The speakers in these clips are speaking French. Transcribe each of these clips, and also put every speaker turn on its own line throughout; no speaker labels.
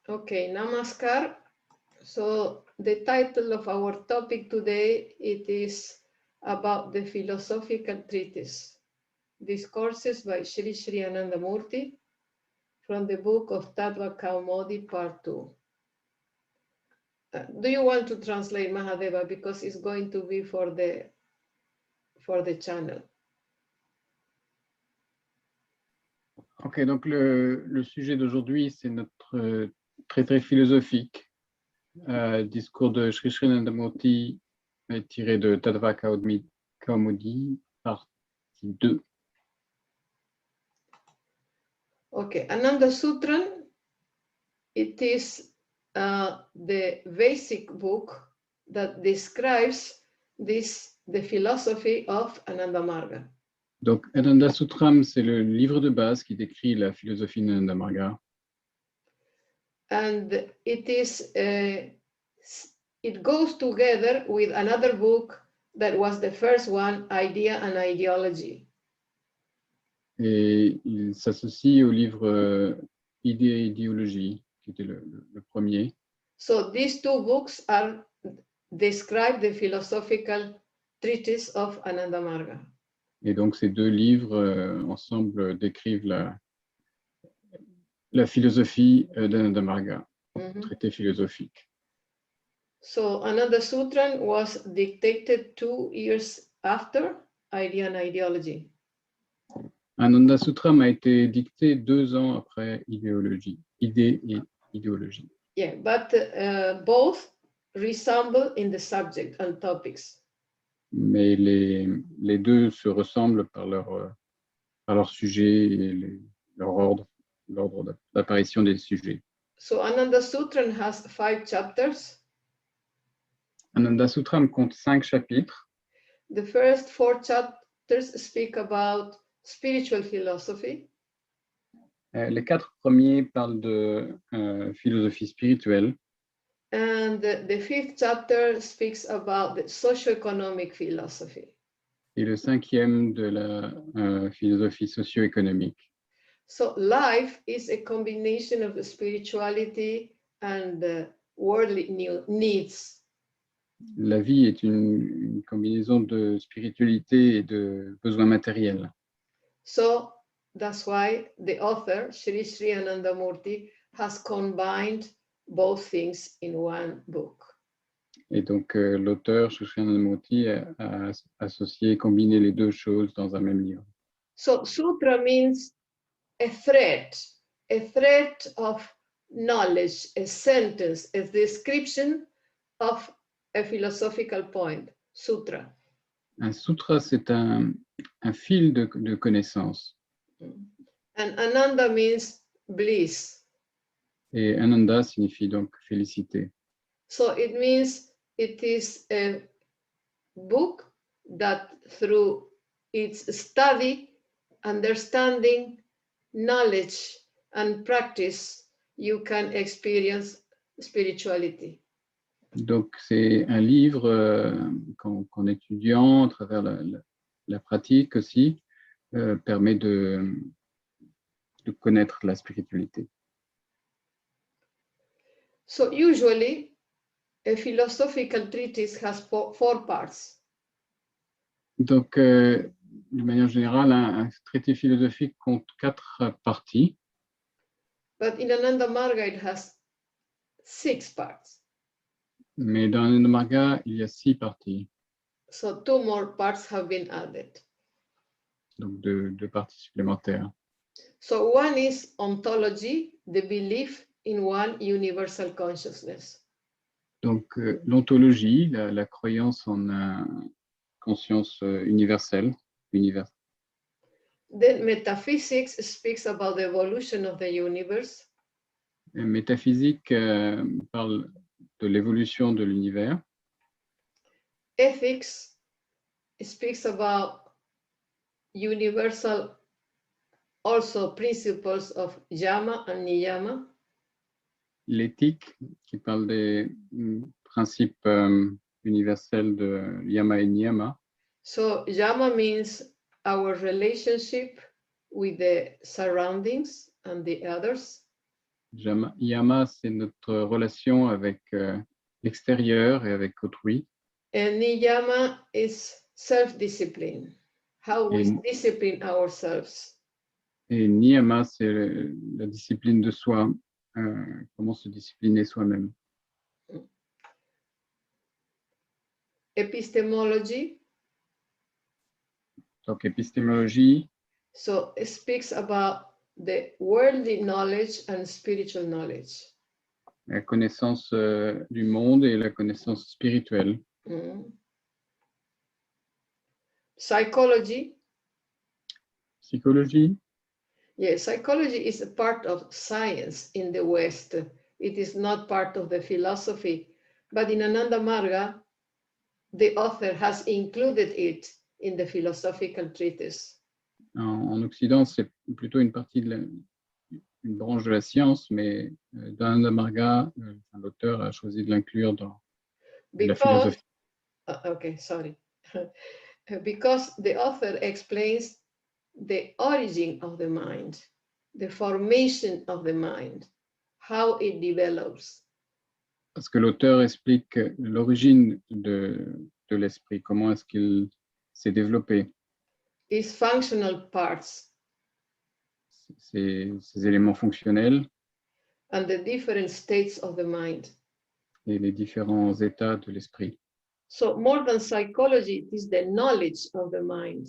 Okay, Namaskar. So the title of our topic today, it is about the philosophical treatise, Discourses by Sri Sri Anandamurti from the book of Tattva Kaumodi, Part 2. Do you want to translate, Mahadeva, because it's going to be for the channel?
Ok, donc le sujet d'aujourd'hui, c'est notre traité philosophique, discours de Sri Sri Anandamurti, tiré de Tattva Kaumodi, partie 2.
Okay, Ananda Sutram, it is the basic book that describes the philosophy of Ananda Marga.
Donc, Ananda Sutram, c'est le livre de base qui décrit la philosophie d'Ananda Marga.
And it goes together with another book that was the first one, Idea and Ideology.
Et il s'associe au livre Idée et idéologie, qui était le premier.
So these two books describe the philosophical treatise of Ananda Marga.
Et donc, ces deux livres ensemble décrivent la philosophie d'Ananda Marga, traité philosophique.
So Ananda Sutram was dictated 2 years after Idea and Ideology.
Ananda Sutram a été dicté 2 ans après Idée et idéologie.
Yeah, but both resemble in the subject and topics.
Mais les deux se ressemblent par leur sujet et leur ordre d'apparition des sujets.
So Ananda Sutram has 5 chapters.
Ananda Sutram compte 5 chapitres.
The first 4 chapters speak about spiritual philosophy.
Les 4 premiers parlent de philosophie spirituelle.
And the 5th chapter speaks about the socio-economic philosophy.
Et le 5e de la philosophie socio-économique.
So life is a combination of spirituality and worldly needs.
La vie est une combinaison de spiritualité et de besoins matériels.
So that's why the author, Sri Sri Anandamurti, has combined both things in one book.
Et donc, l'auteur, Sri Sri Anandamurti, a associé, combiné les deux choses dans un même livre.
So sutra means a thread of knowledge, a sentence, a description of a philosophical point, sutra.
Un sutra, c'est un fil de connaissance.
And Ananda means bliss.
Et Ananda signifie donc félicité.
So it means it is a book that through its study, understanding, knowledge, and practice, you can experience spirituality.
Donc, c'est un livre qu'en étudiant, à travers la pratique aussi, permet de connaître la spiritualité.
So usually, a philosophical treatise has 4 parts.
Donc, de manière générale, un traité philosophique compte 4 parties.
But in Ananda Marga, it has 6 parts.
Mais dans Ananda Marga, il y a 6 parties.
So 2 more parts have been added.
Donc, 2 parties supplémentaires.
So one is ontology, the belief in one universal consciousness.
Donc, l'ontologie, la croyance en une conscience universelle.
Then metaphysics speaks about the evolution of the universe.
Et métaphysique parle de l'évolution de l'univers.
Ethics speaks about universal also principles of yama and niyama.
L'éthique, qui parle des principes universels de yama et niyama.
So yama means our relationship with the surroundings and the others.
Yama, c'est notre relation avec l'extérieur et avec autrui.
And niyama is self-discipline, how we
Et,
discipline ourselves.
et niyama, c'est la discipline de soi, comment se discipliner soi-même.
Epistemology,
Donc, épistémologie,
so it speaks about the worldly knowledge and spiritual knowledge.
la connaissance du monde et la connaissance spirituelle.
Psychology,
Psychologie,
yeah, psychology is a part of science in the West. It is not part of the philosophy, but in Ananda Marga, the author has included it in the philosophical treatise.
en Occident, c'est plutôt une partie une branche de la science, mais Ananda Marga, l'auteur a choisi de l'inclure dans la philosophie.
Okay, sorry. Because the author explains the origin of the mind, the formation of the mind, how it develops.
Parce que l'auteur explique l'origine de l'esprit, comment est-ce qu'il s'est développé.
Its functional parts.
Ces éléments fonctionnels.
And the different states of the mind.
Et les différents états de l'esprit.
So more than psychology, it is the knowledge of the mind.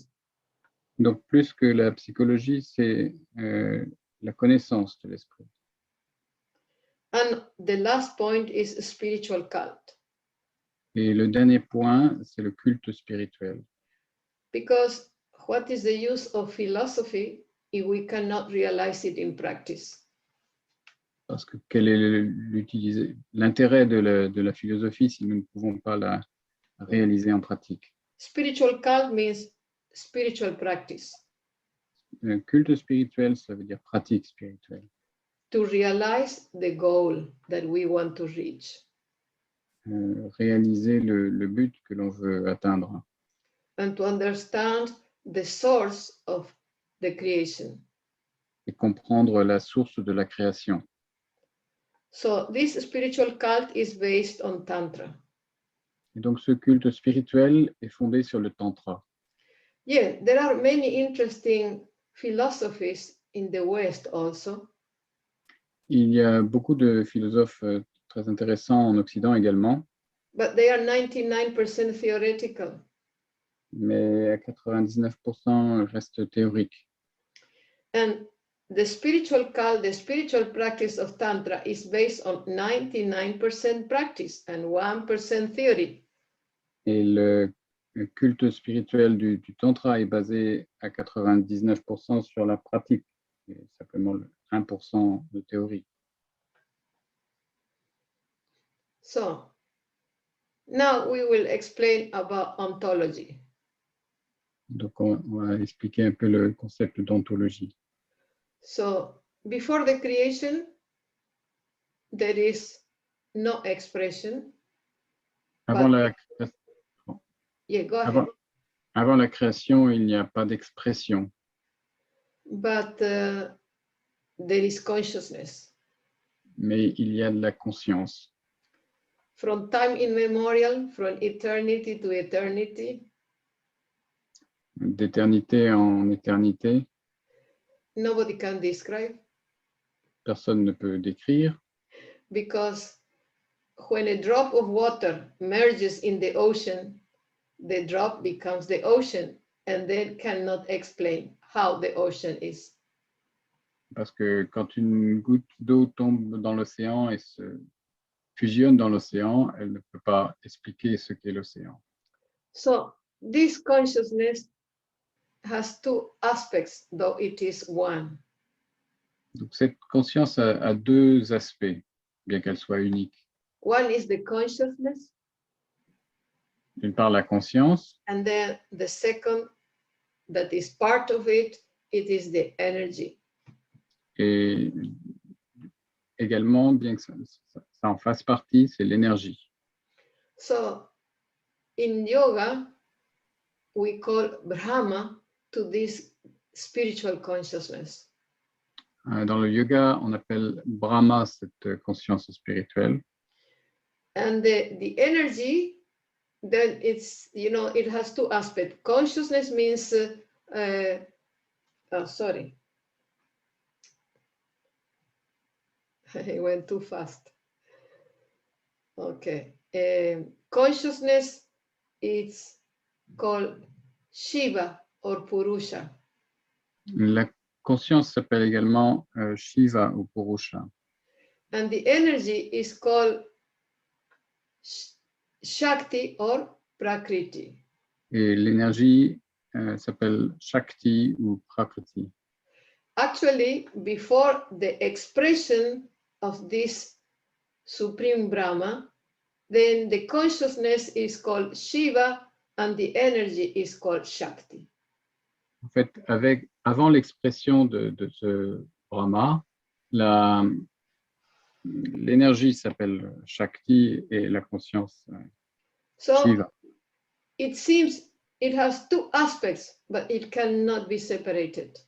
Donc plus que la psychologie, c'est la connaissance de l'esprit.
And the last point is spiritual cult.
Et le dernier point, c'est le culte spirituel.
Because what is the use of philosophy if we cannot realize it in practice?
Parce que quel est l'intérêt de la philosophie si nous ne pouvons pas la réaliser en pratique?
Spiritual cult means spiritual practice.
Culte spirituel, ça veut dire pratique spirituelle.
To realize the goal that we want to reach.
Réaliser le but que l'on veut atteindre.
And to understand the source of the creation.
Et comprendre la source de la création.
So this spiritual cult is based on Tantra.
Et donc ce culte spirituel est fondé sur le Tantra.
Yeah, there are many interesting philosophies in the West also.
Il y a beaucoup de philosophes très intéressants en Occident également.
But they are 99% theoretical.
Mais à 99% reste théorique.
And the spiritual cult, the spiritual practice of Tantra is based on 99% practice and 1% theory.
Et le culte spirituel du Tantra est basé à 99% sur la pratique, et simplement le 1% de théorie.
So, now we will explain about ontology.
Donc, on va expliquer un peu le concept d'ontologie.
So, before the creation, there is no expression.
Avant la création, il n'y a pas d'expression.
But there is consciousness.
Mais il y a de la conscience.
From time immemorial, from eternity to eternity.
D'éternité en éternité.
Nobody can describe.
Personne ne peut décrire.
Because when a drop of water merges in the ocean, the drop becomes the ocean and then cannot explain how the ocean is.
Parce que quand une goutte d'eau tombe dans l'océan et se fusionne dans l'océan, elle ne peut pas expliquer ce qu'est l'océan.
So this consciousness has two aspects, though it is one.
Donc cette conscience a deux aspects, bien qu'elle soit unique.
One is the consciousness.
D'une part, la conscience.
And then the second, that is part of it, it is the energy.
Et également, bien que ça en fasse partie, c'est l'énergie.
So in yoga, we call Brahma to this spiritual consciousness.
Dans le yoga, on appelle Brahma cette conscience spirituelle.
And the energy, then it's, you know, it has two aspects. Consciousness means, oh, sorry. I went too fast. Okay. Consciousness is called Shiva or Purusha.
La conscience s'appelle également Shiva ou Purusha.
And the energy is called Shakti or Prakriti.
Et l'énergie s'appelle Shakti ou Prakriti.
Actually, before the expression of this Supreme Brahma, then the consciousness is called Shiva and the energy is called Shakti.
En fait, avant l'expression de ce Brahma, l'énergie s'appelle Shakti et la conscience Shiva.
So it seems it has two aspects, but it cannot be separated.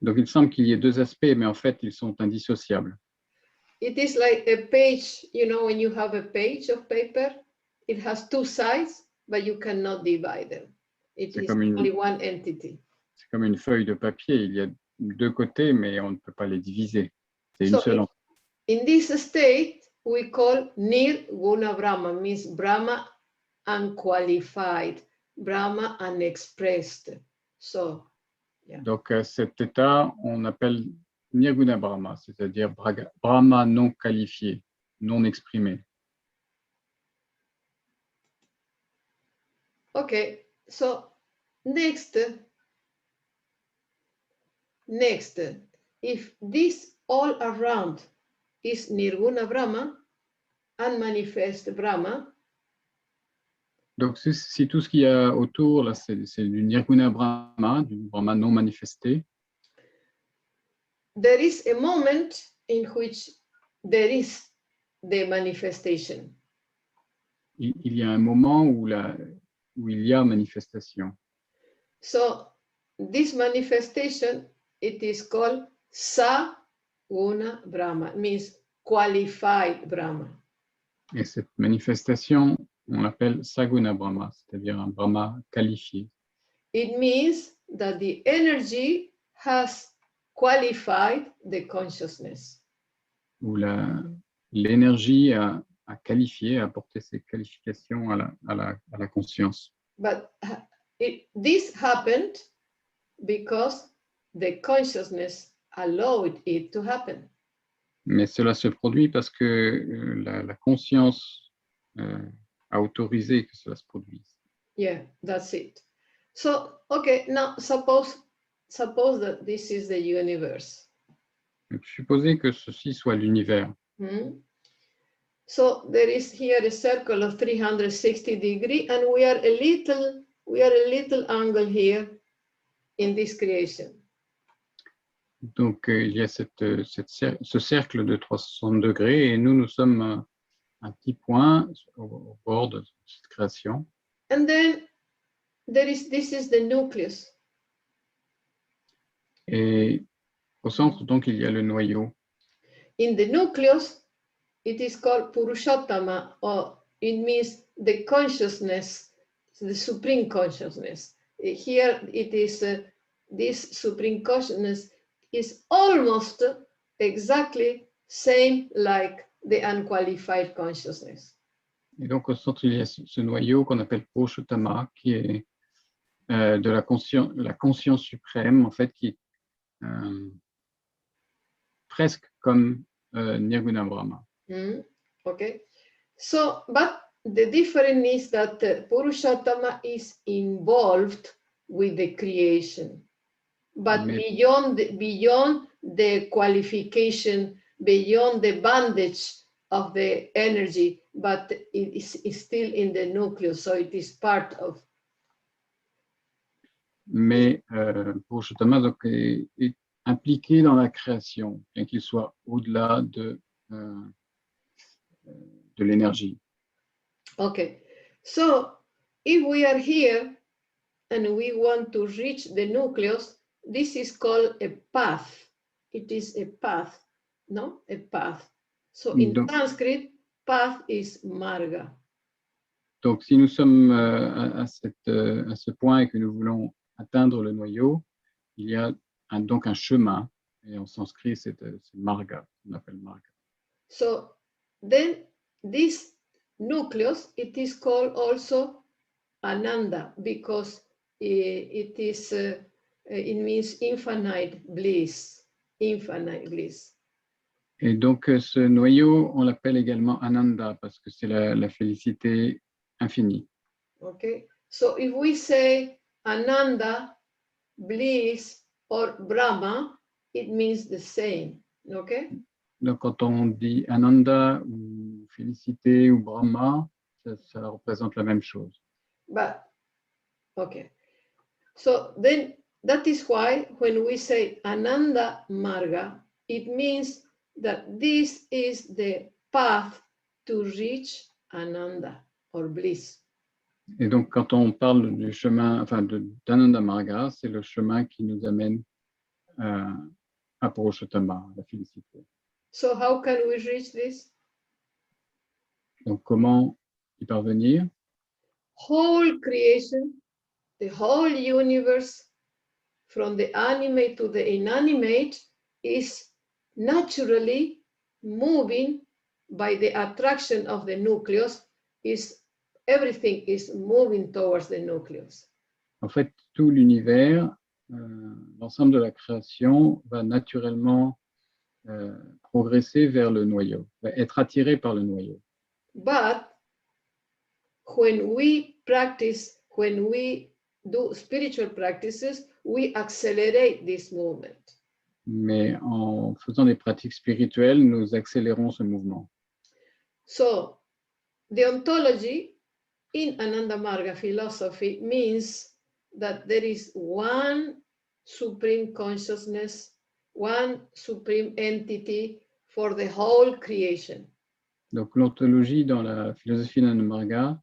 Donc il semble qu'il y ait deux aspects, mais en fait ils sont indissociables.
It is like a page, you know, when you have a page of paper, it has two sides, but you cannot divide them. It is only one entity.
C'est comme une feuille de papier, il y a deux côtés, mais on ne peut pas les diviser. C'est une seule entité.
In this state, we call Nirguna Brahma, means Brahma unqualified, Brahma unexpressed. So, yeah.
Donc cet état, on appelle Nirguna Brahma, c'est-à-dire Brahma non qualifié, non exprimé.
Okay, so next, if this all around is Nirguna Brahma, unmanifest Brahma.
Donc si tout ce qu'il y a autour, là, c'est du Nirguna Brahma, du Brahma non manifesté.
There is a moment in which there is the manifestation.
Il y a un moment où il y a manifestation.
So this manifestation, it is called Saguna Brahma, means qualified Brahma.
Et cette manifestation, on l'appelle Saguna Brahma, c'est-à-dire un Brahma qualifié.
It means that the energy has qualified the consciousness.
Où l'énergie a qualifié, a apporté ses qualifications à la conscience.
But this happened because the consciousness allowed it to happen.
Mais cela se produit parce que la conscience a autorisé que cela se produise.
Yeah, that's it. So, okay, now suppose that this is the universe.
Donc, supposez que ceci soit l'univers.
So there is here a circle of 360 degrees, and we are a little angle here in this creation.
Donc il y a ce cercle de 360 degrés et nous sommes un petit point au bord de cette création.
And then this is the nucleus.
Et au centre, donc, il y a le noyau.
In the nucleus, it is called Purushottama, or it means the consciousness, the supreme consciousness. Here it is, this supreme consciousness is almost exactly same like the unqualified consciousness.
Et donc, au centre, il y a ce noyau qu'on appelle Purushottama, qui est de la conscience suprême, en fait, qui est presque comme Nirguna Brahma.
Okay. So, but the difference is that Purushottama is involved with the creation, but beyond the qualification, beyond the bandage of the energy, but it is still in the nucleus, so it is part of.
Mais Purushottama est impliqué dans la création, bien qu'il soit au-delà de l'énergie.
Okay, so if we are here and we want to reach the nucleus, this is called a path. it is a path, no? A path. So in Sanskrit, path is marga.
Donc, si nous sommes à ce point et que nous voulons atteindre le noyau, il y a donc un chemin, et en sanskrit, c'est marga, on appelle marga.
So then this nucleus, it is called also Ananda because it means infinite bliss, infinite bliss.
Et donc, ce noyau, on l'appelle également Ananda parce que c'est la félicité infinie.
Okay, so if we say Ananda, bliss, or Brahma, it means the same, okay?
Donc, quand on dit Ananda ou félicité ou Brahma, ça représente la même chose.
But, okay, so then that is why when we say Ananda Marga, it means that this is the path to reach Ananda or bliss.
Et donc, quand on parle du chemin, enfin d'Ananda Marga, c'est le chemin qui nous amène à Purushottama, la félicité.
So how can we reach this?
Donc, comment y parvenir?
Whole creation, the whole universe, from the animate to the inanimate, is naturally moving by the attraction of the nucleus. Everything is moving towards the nucleus.
En fait, tout l'univers, l'ensemble de la création va naturellement progresser vers le noyau, va être attiré par le noyau.
But when we practice, when we do spiritual practices, we accelerate this movement.
Mais en faisant des pratiques spirituelles, nous accélérons ce mouvement.
So, the ontology in Ananda Marga philosophy means that there is one supreme consciousness, one supreme entity for the whole creation.
Donc, l'ontologie dans la philosophie d'Ananda Marga,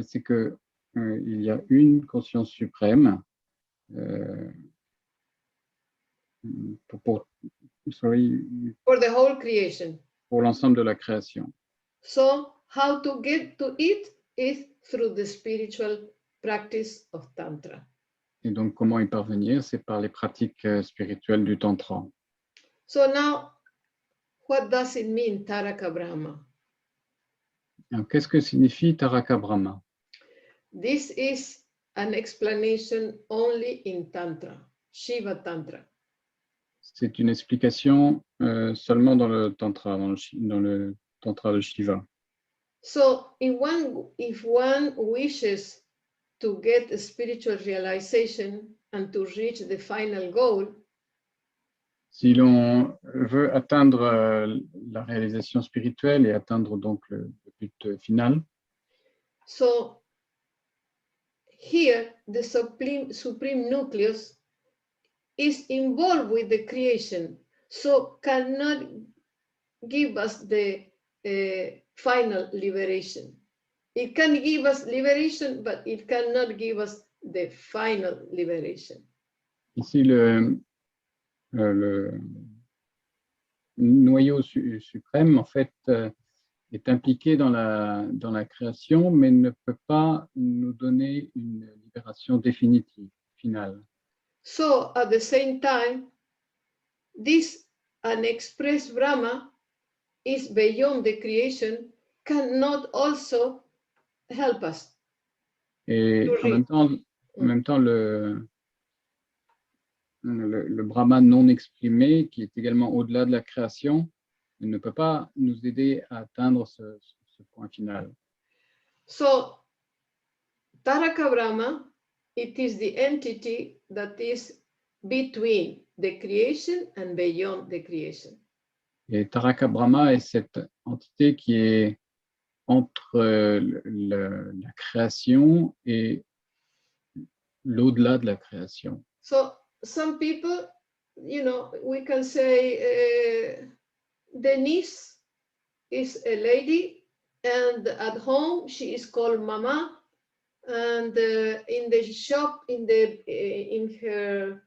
c'est que il y a une conscience suprême pour
the whole creation.
Pour l'ensemble de la création.
So, how to get to it is through the spiritual practice of Tantra.
Et donc, comment y parvenir? C'est par les pratiques spirituelles du Tantra.
So now, what does it mean, Taraka Brahma?
Qu'est-ce que signifie Taraka Brahma?
This is an explanation only in Tantra, Shiva Tantra.
C'est une explication seulement dans le Tantra, dans le Tantra de Shiva.
So, if one wishes to get a spiritual realization and to reach the final goal,
si l'on veut atteindre la réalisation spirituelle et atteindre donc le but final,
so here the supreme nucleus is involved with the creation, so cannot give us the final liberation. It can give us liberation, but it cannot give us the final liberation.
Ici, le noyau suprême, en fait, est impliqué dans la création, mais ne peut pas nous donner une libération définitive, finale.
So, at the same time, this unexpressed Brahma is beyond the creation, cannot also help us.
Et en même temps, le Brahman non exprimé, qui est également au-delà de la création, ne peut pas nous aider à atteindre ce point final.
So, Taraka Brahma, it is the entity that is between the creation and beyond the creation.
Et Taraka Brahma est cette entité qui est entre la création et l'au-delà de la création.
So, some people, we can say Denise is a lady, and at home she is called Mama, and in the shop, in her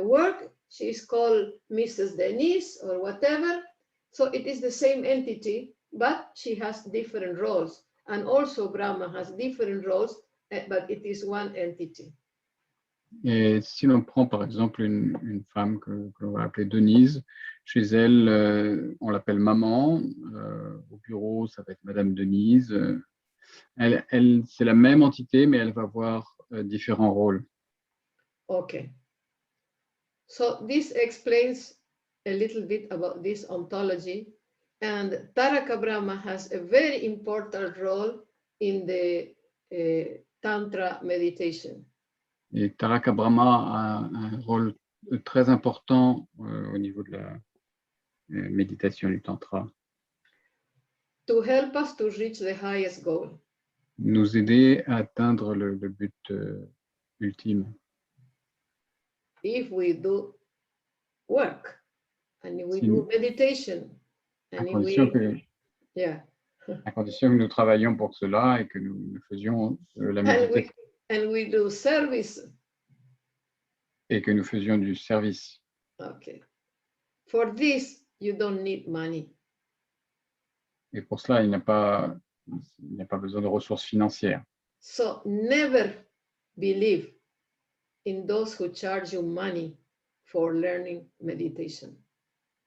work, she's called Mrs. Denise or whatever. So it is the same entity, but she has different roles. And also Brahma has different roles, but it is one entity.
Et si l'on prend par exemple une femme que l'on va appeler Denise, chez elle, on l'appelle maman, au bureau, ça va être Madame Denise. C'est la même entité, mais elle va avoir différents rôles.
Okay. So this explains a little bit about this ontology. And Taraka Brahma has a very important role in the Tantra meditation.
Et Taraka Brahma a un rôle très important au niveau de la méditation du Tantra.
To help us to reach the highest goal.
Nous aider à atteindre le but ultime.
If we do work, and if we
Si
do
nous-
meditation,
à
and if
condition
we, yeah,
à condition que nous travaillions pour cela et que nous faisions la méditation
and we do service.
et que nous faisions du service.
Okay. For this, you don't need money.
Et pour cela, il n'y a pas besoin de ressources financières.
So never believe in those who charge you money for learning meditation.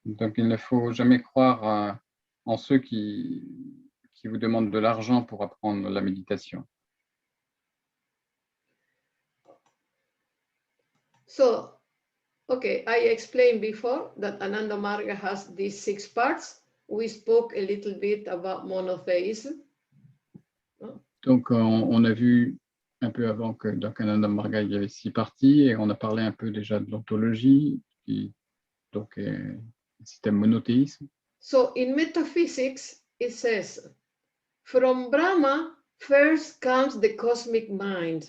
Donc, il ne faut jamais croire en ceux qui vous demandent de l'argent pour apprendre la méditation.
So, okay, I explained before that Ananda Marga has these 6 parts. We spoke a little bit about monotheism.
Donc, on a vu un peu avant que dans Ananda Marga, il y avait 6 parties et on a parlé un peu déjà de l'ontologie, qui donc est un système monothéisme.
So, in metaphysics, it says, from Brahma, first comes the cosmic mind.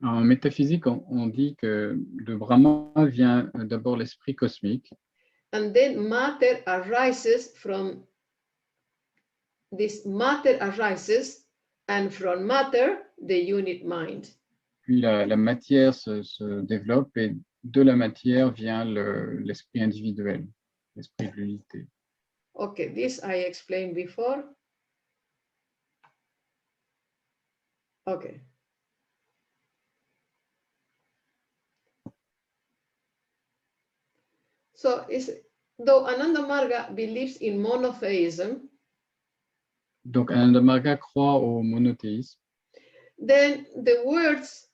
En métaphysique, on dit que de Brahma vient d'abord l'esprit cosmique.
And then matter arises from this matter arises, and from matter, the unit mind.
Puis la matière se développe et de la matière vient l'esprit individuel, l'esprit de l'unité.
Okay, this I explained before. Okay. So though Ananda Marga believes in monotheism,
Donc Ananda Marga croit au monothéisme.
then the words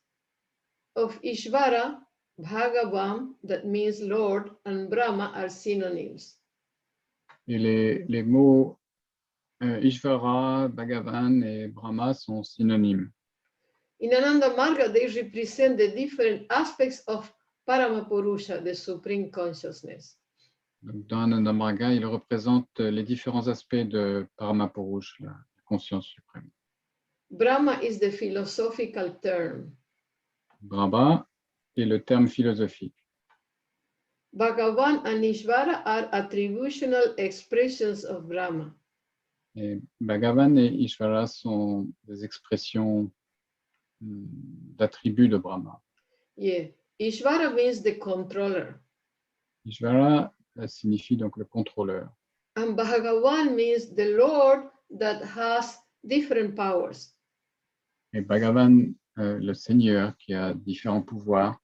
of Ishvara, Bhagavan, that means Lord, and Brahma are synonyms.
Et les mots Ishvara, Bhagavan et Brahma sont synonymes.
In Ananda Marga, they represent the different aspects of Paramapurusha, the Supreme Consciousness.
Donc, dans Ananda Marga, il représente les différents aspects de Paramapurush, la conscience suprême.
Brahma is the philosophical term.
Brahma est le terme philosophique.
Bhagavan and Ishvara are attributional expressions of Brahma.
Et Bhagavan et Ishvara sont des expressions d'attributs de Brahma.
Yeah, Ishvara means the controller.
Ishvara signifie donc le contrôleur.
And Bhagavan means the Lord that has different powers.
Et Bhagavan, le Seigneur qui a différents pouvoirs.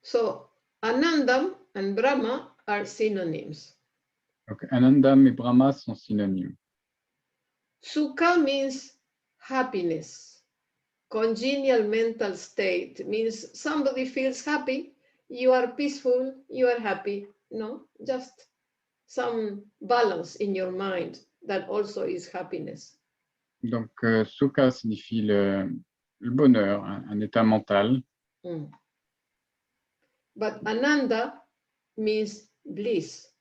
So Anandam and Brahma are synonyms.
Donc Anandam et Brahma sont synonymes.
Sukha means happiness. Congenial mental state means somebody feels happy, you are peaceful, you are happy. No, just some balance in your mind that also is happiness.
Donc Sukha signifie le bonheur, un état mental.
Mm. But Ananda means bliss.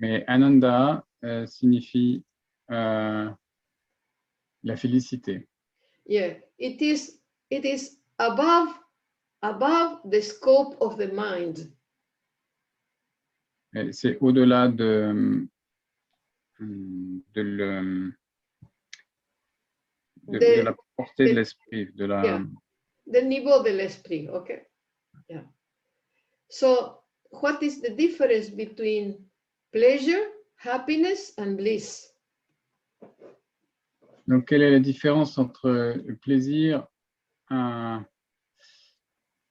Mais Ananda signifie la félicité.
Yeah, it is above the scope of the mind.
C'est au-delà de la portée de l'esprit, de la...
Yeah. Del niveau de l'esprit, okay? Yeah. So, what is the difference between pleasure, happiness, and bliss?
Donc, quelle est la différence entre le plaisir,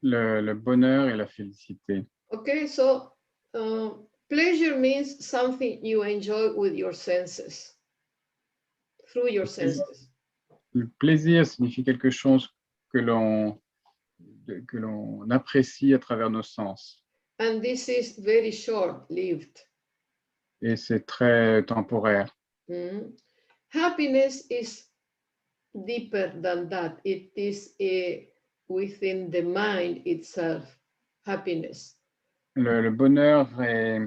le bonheur et la félicité?
Okay, so pleasure means something you enjoy with your senses, through your senses.
Le plaisir signifie quelque chose que l'on apprécie à travers nos sens.
And this is very short-lived.
Et c'est très temporaire.
Happiness is deeper than that. It is within the mind itself, happiness.
Le bonheur est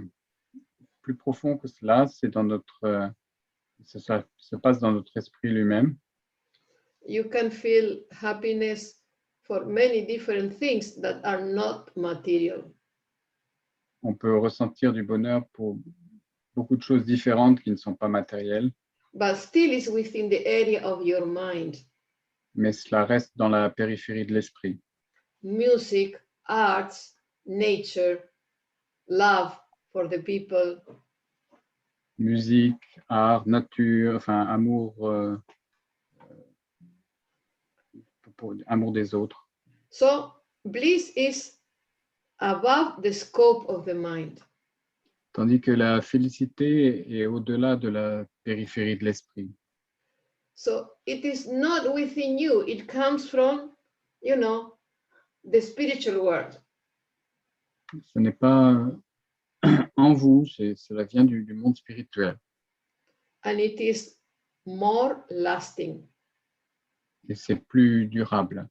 plus profond que cela. C'est dans notre, ça se passe dans notre esprit lui-même.
You can feel happiness for many different things that are not material.
On peut ressentir du bonheur pour beaucoup de choses différentes qui ne sont pas matérielles.
But still is within the area of your mind.
Mais cela reste dans la périphérie de l'esprit.
Music, arts, nature, love for the people.
Musique, art, nature, enfin amour, amour des autres.
So bliss is above the scope of the mind.
Tandis que la félicité est au-delà de la périphérie de l'esprit.
So it is not within you. It comes from, the spiritual world.
Ce n'est pas en vous, cela vient du monde spirituel.
And it is more lasting.
Et c'est plus durable.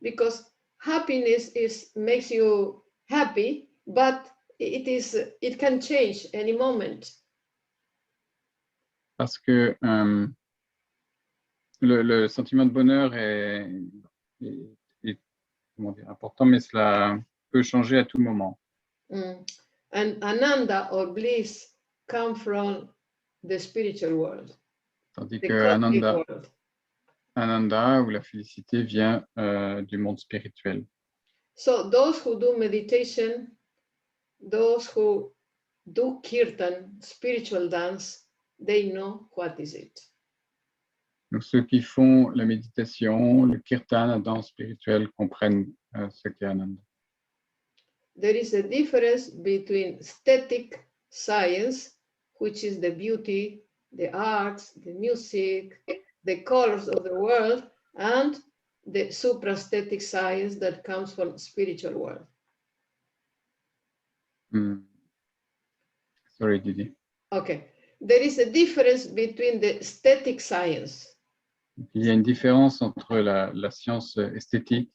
Because happiness makes you happy, but it can change any moment.
Parce que le sentiment de bonheur est comment dire, important, mais cela peut changer à tout moment.
And ananda or bliss come from the spiritual world.
Tandis
The
que
cosmic world.
Ananda ou la félicité vient du monde spirituel.
So those who do meditation, those who do kirtan, spiritual dance, they know what is it.
Donc ceux qui font la méditation, le kirtan, la danse spirituelle comprennent ce qu'est Ananda.
There is a difference between aesthetic science, which is the beauty, the arts, the music, the colors of the world, and the supraesthetic science that comes from spiritual world.
Sorry, Didi.
Okay. There is a difference between the aesthetic science.
Il y a une différence entre la science esthétique.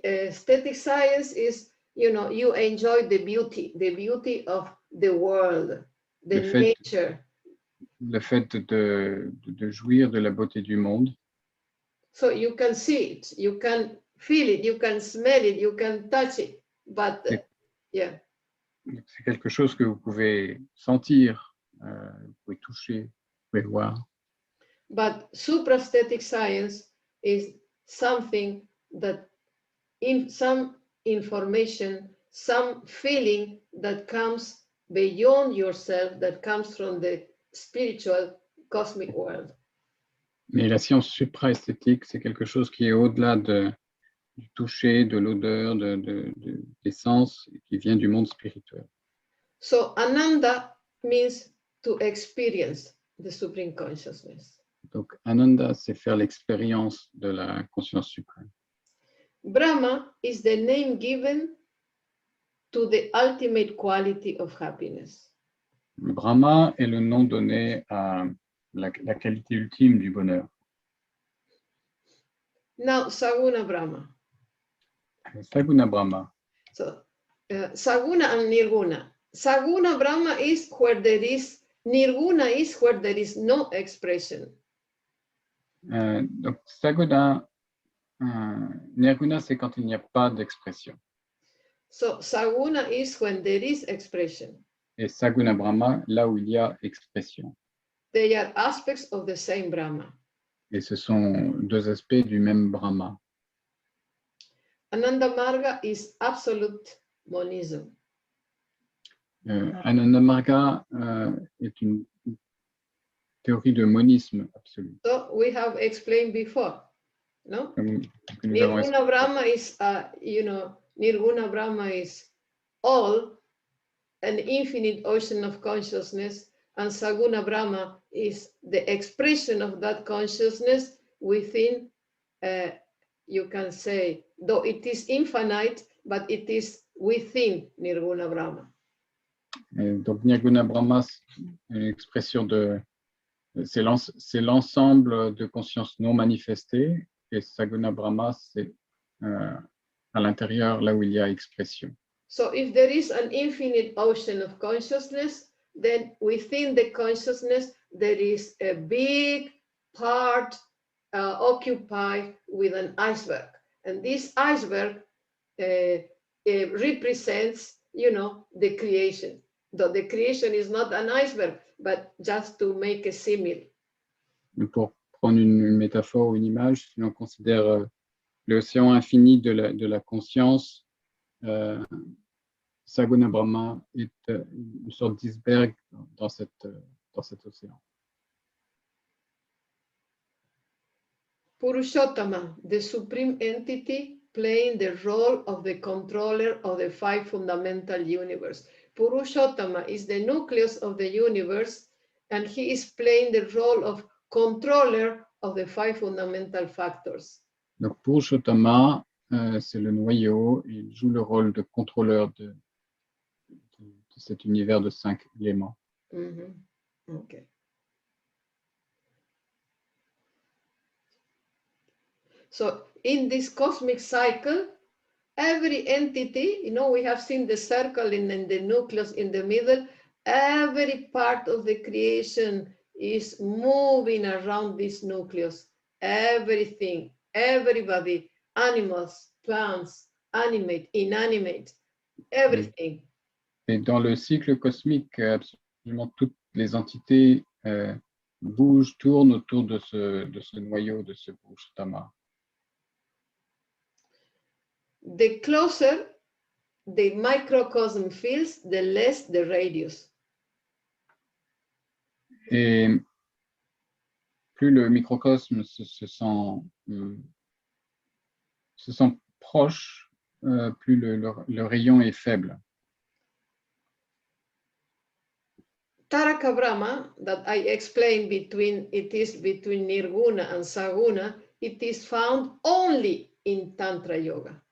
Aesthetic science is, you enjoy the beauty of the world, the nature.
Le fait de jouir de la beauté du monde.
So you can see it, you can feel it, you can smell it, you can touch it, but yeah.
C'est quelque chose que vous pouvez sentir, vous pouvez toucher, vous pouvez voir.
But supraesthetic science is something that in some information, some feeling that comes beyond yourself, that comes from the spiritual cosmic world.
Mais la science supraesthétique, c'est quelque chose qui est au-delà du toucher, de l'odeur, des sens, qui vient du monde spirituel.
So Ananda means to experience the supreme consciousness.
Donc Ananda, c'est faire l'expérience de la conscience suprême.
Brahma is the name given to the ultimate quality of happiness.
Brahma est le nom donné à la qualité ultime du bonheur.
Now, Saguna Brahma.
Saguna Brahma.
So, Saguna and Nirguna. Saguna Brahma is where there is, Nirguna is where there is no expression.
Donc, Saguna, Nirguna, c'est quand il n'y a pas d'expression.
So, Saguna is when there is expression.
Et Saguna Brahma, là où il y a expression.
They are aspects of the same Brahma.
Et ce sont deux aspects du même Brahma.
Ananda Marga is absolute monism.
Ananda Marga est une théorie de monisme absolu.
So we have explained before, no?
Que nous avons
Nirguna Brahma is, Nirguna Brahma is all, an infinite ocean of consciousness, and Saguna Brahma is the expression of that consciousness within, you can say, though it is infinite, but it is within Nirguna Brahma.
Et donc Nirguna Brahma, c'est une expression de... C'est l'ensemble de conscience non manifestée, et Saguna Brahma, c'est à l'intérieur, là où il y a expression.
So if there is an infinite ocean of consciousness, then within the consciousness, there is a big part occupied with an iceberg. And this iceberg represents, the creation. Though the creation is not an iceberg, but just to make a simile.
Pour prendre une métaphore ou une image, si l'on considère l'océan infini de la conscience, Saguna Brahma est une sorte d'iceberg dans cet océan.
Purushottama, the supreme entity playing the role of the controller of the five fundamental universe. Purushottama is the nucleus of the universe, and he is playing the role of controller of the five fundamental factors.
Donc Purushottama, c'est le noyau, et il joue le rôle de contrôleur de cet univers de 5 éléments.
Okay. So in this cosmic cycle, every entity, we have seen the circle and the nucleus in the middle, every part of the creation is moving around this nucleus. Everything, everybody, animals, plants, animate, inanimate, everything.
Et dans le cycle cosmique, absolument toutes les entités bougent, tournent autour de ce noyau, de ce Purushottama.
The closer the microcosm feels, the less the radius.
Et plus le microcosme se sent proche, plus le rayon est faible.
Taraka Brahma, that I explained between Nirguna and Saguna, it is found only in Tantra Yoga.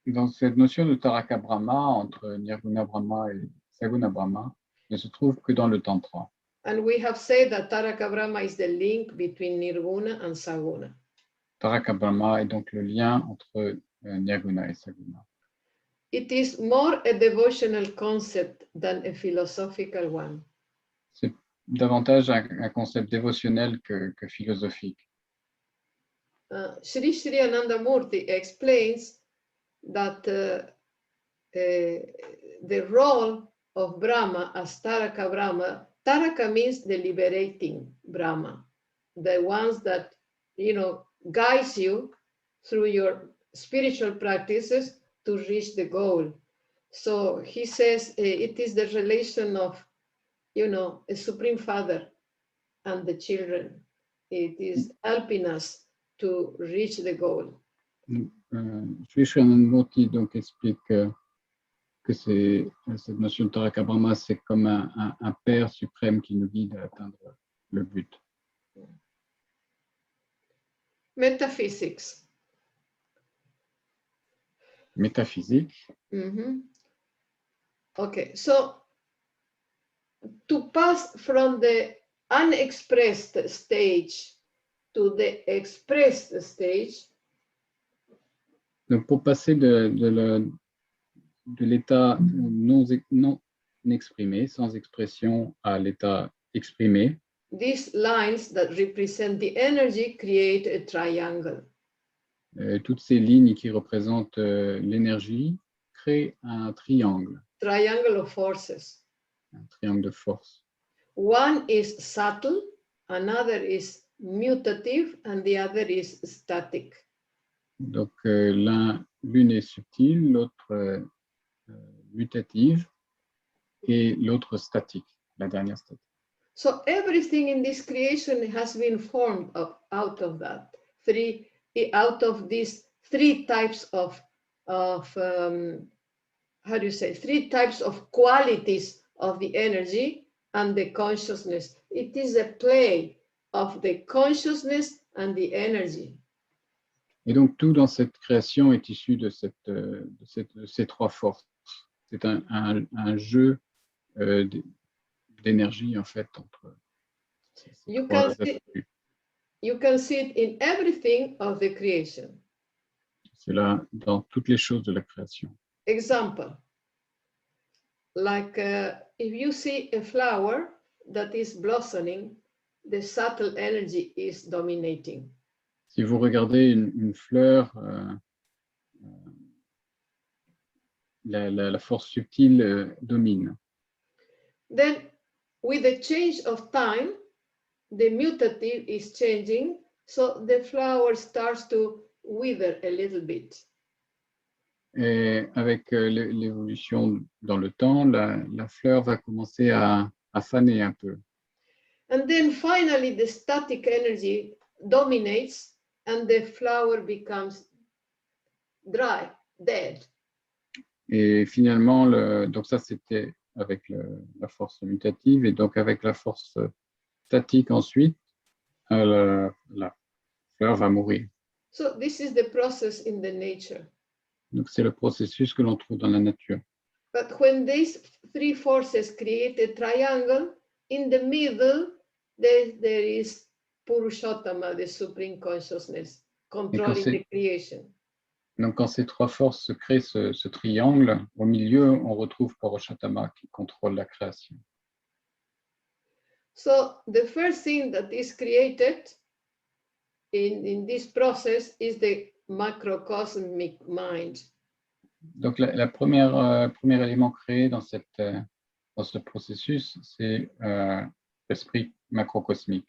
Dans cette notion de Taraka Brahma, entre Nirguna Brahma et Saguna Brahma, ne se trouve que dans le Tantra.
And we have said that Taraka Brahma is the link between Nirguna and Saguna.
Taraka Brahma est donc le lien entre Nirguna et Saguna.
It is more a devotional concept than a philosophical one.
C'est davantage un concept dévotionnel que philosophique.
Sri Sri Anandamurti explains that the role of Brahma as Taraka Brahma, Taraka means the liberating Brahma, the ones that, guides you through your spiritual practices to reach the goal. So he says it is the relation of, a Supreme Father and the children. It is helping us to reach the goal.
Sri Sri Anandamurti donc explique que cette notion de Taraka Brahma, c'est comme un Père suprême qui nous guide à atteindre le but.
Metaphysics.
Métaphysique.
Okay, so to pass from the unexpressed stage to the expressed stage.
Donc pour passer de l'état non exprimé, sans expression, à l'état exprimé.
These lines that represent the energy create a triangle.
Toutes ces lignes qui représentent l'énergie créent un triangle.
Triangle of forces.
Un triangle de force.
One is subtle, another is mutative and the other is static.
Donc, l'une est subtile, l'autre mutative et l'autre statique, la dernière statique.
So everything in this creation has been formed out of that. Out of these three types of how do you say, three types of qualities of the energy and the consciousness. It is a play of the consciousness and the energy.
Et donc, tout dans cette création est issu de ces trois forces. C'est un jeu d'énergie, en fait, entre ces trois attributs.
You can see it in everything of the creation.
C'est là dans toutes les choses de la création.
Example, like if you see a flower that is blossoming, the subtle energy is dominating.
Si vous regardez une fleur, la force subtile domine.
Then, with the change of time, the mutative is changing, so the flower starts to wither a little bit.
Et avec l'évolution dans le temps, la fleur va commencer à faner un peu.
And then finally, the static energy dominates and the flower becomes dry, dead.
Et finalement, donc ça c'était avec la force mutative, et donc avec la force statique ensuite, la fleur va mourir.
So this is the process in the nature.
Donc c'est le processus que l'on trouve dans la nature.
But when these three forces create a triangle, in the middle, there is Purushottama, the Supreme Consciousness, controlling the creation.
Donc, quand ces trois forces créent ce triangle, au milieu, on retrouve Purushottama qui contrôle la création.
So, the first thing that is created in this process is the macrocosmic mind.
Donc, le premier élément créé dans ce processus, c'est l'esprit macrocosmique.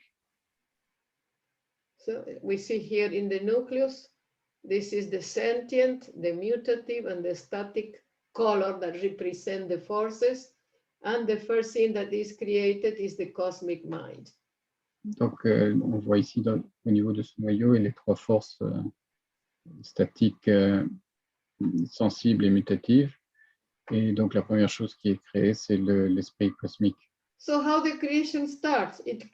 So, we see here in the nucleus, this is the sentient, the mutative, and the static color that represent the forces. And the first thing that is created is the cosmic mind.
Donc, on voit ici au niveau de ce noyau et les trois forces statiques, sensibles et mutatives. Et donc, la première chose qui est créée, c'est l'esprit cosmique.
So how the creation starts? It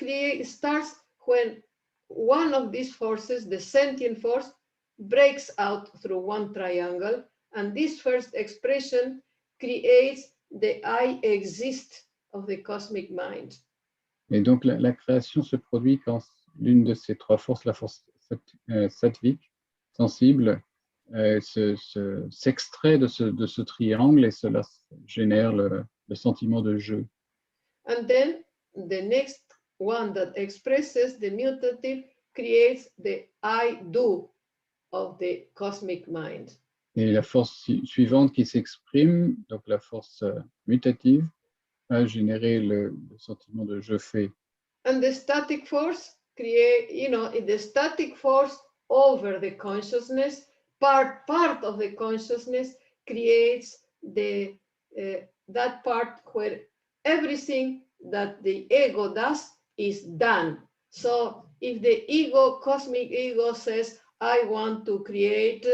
starts when one of these forces, the sentient force, breaks out through one triangle, and this first expression creates the I exist of the cosmic mind.
Et donc, la création se produit quand l'une de ces trois forces, la force sattvique, sensible, s'extrait de ce triangle, et cela génère le sentiment de jeu.
And then the next one that expresses the mutative creates the I do of the cosmic mind.
Et la force suivante qui s'exprime, donc la force mutative, va générer le sentiment de je fais.
And the static force the static force over the consciousness, part of the consciousness creates that part where everything that the ego does is done. So if the cosmic ego says, I want to create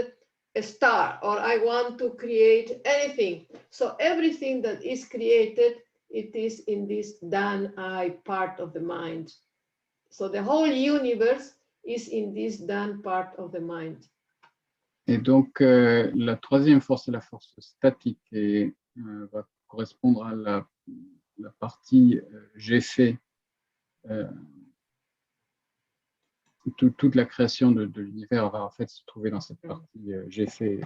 a star, or I want to create anything, so everything that is created, it is in this done I part of the mind. So the whole universe is in this done part of the mind.
Et donc, la troisième force est la force statique, et va correspondre à la partie j'ai fait. Toute la création de l'univers va en fait se trouver dans cette partie j'ai fait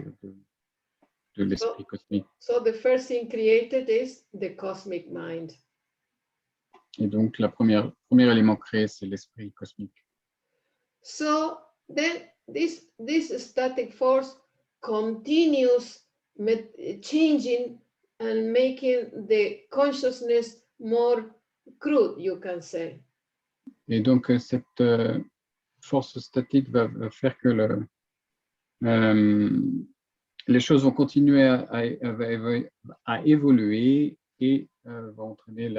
de l'esprit cosmique.
So the first thing created is the cosmic mind.
Et donc, le premier élément créé, c'est l'esprit cosmique.
So then this static force continues changing and making the consciousness more crude, you can say.
Et donc, cette force statique va faire que les choses vont continuer à évoluer et vont entraîner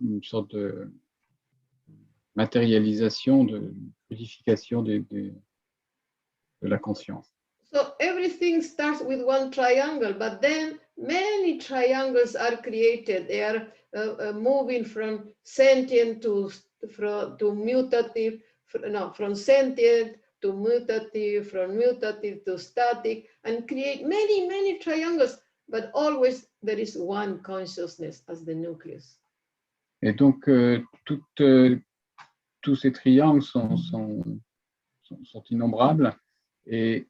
une sorte de matérialisation, de modification de la conscience.
So everything starts with one triangle, but then many triangles are created. They are moving from sentient to mutative, from sentient to mutative, from mutative to static, and create many, many triangles, but always there is one consciousness as the nucleus.
Et donc, tous ces triangles sont innombrables et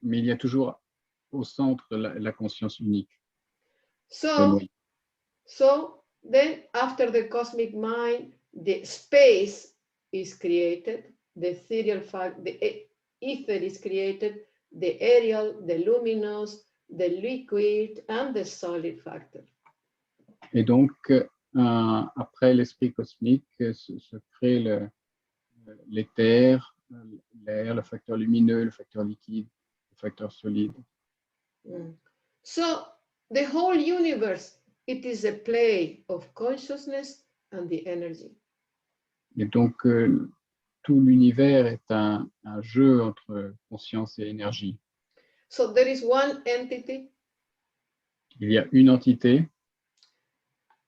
mais il y a toujours au centre la conscience unique.
So then after the cosmic mind, the space is created, the ethereal fact, the ether is created, the aerial, the luminous, the liquid, and the solid factor.
Et donc, après l'esprit cosmique, se crée l'éther, l'air, le facteur lumineux, le facteur liquide, le facteur solide.
So the whole universe, it is a play of consciousness and the energy.
Et donc, tout l'univers est un jeu entre conscience et énergie.
So there is one entity.
Il y a une entité.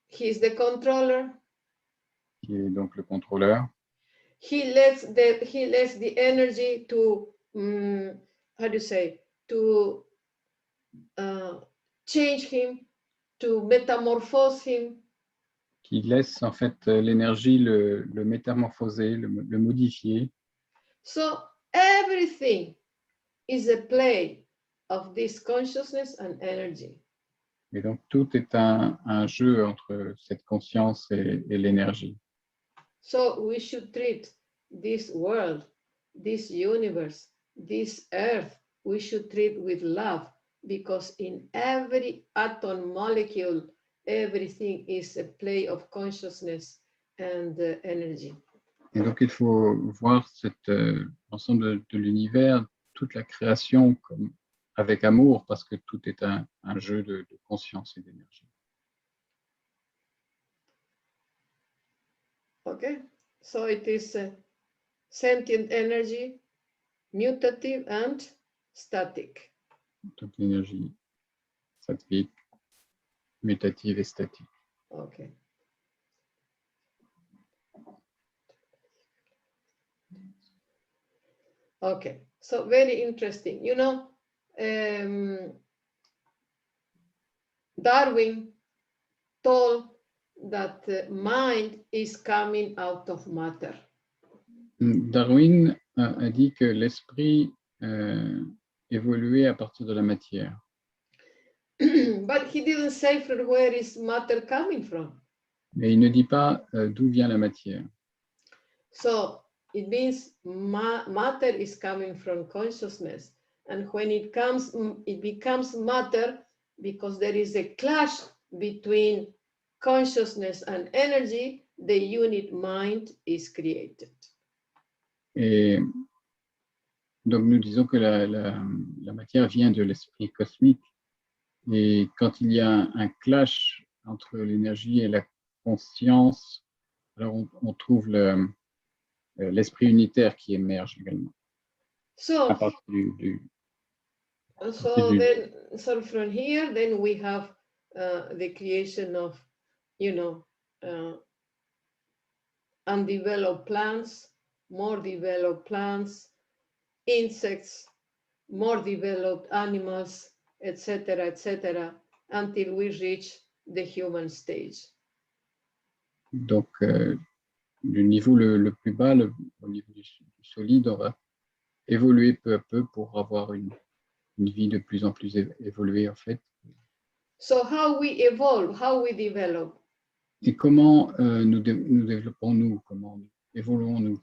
He is the controller.
Qui est donc le contrôleur.
He lets the energy to, how do you say, to change him, to metamorphose him.
Qui laisse en fait l'énergie le métamorphoser, le modifier.
So everything is a play of this consciousness and energy.
Et donc tout est un jeu entre cette conscience et l'énergie.
So we should treat this world, this universe, this earth, we should treat with love, because in every atom, molecule, everything is a play of consciousness and energy.
Et donc il faut voir l'ensemble de l'univers, toute la création comme avec amour, parce que tout est un jeu de conscience et d'énergie.
Okay, so it is sentient energy, mutative and static.
Donc l'énergie sattvique, mutative et statique.
Okay. Okay, so very interesting. You know, Darwin told that mind is coming out of matter.
Darwin a dit que l'esprit évoluait à partir de la matière.
But he didn't say from where is matter coming from.
Mais il ne dit pas d'où vient la matière.
So it means matter is coming from consciousness. And when it becomes matter because there is a clash between consciousness and energy, the unit mind is created.
Et donc nous disons que la matière vient de l'esprit cosmique. Et quand il y a un clash entre l'énergie et la conscience, alors on trouve l'esprit unitaire qui émerge également.
So,
à partir
so from here, then we have the creation of, undeveloped plants, more developed plants, insects, more developed animals, etc., until we reach the human stage.
Donc, du niveau le plus bas, au niveau du solide, on va évoluer peu à peu pour avoir une vie de plus en plus évoluée, en fait.
So how we evolve, how we develop?
Et comment nous développons-nous, comment évoluons-nous?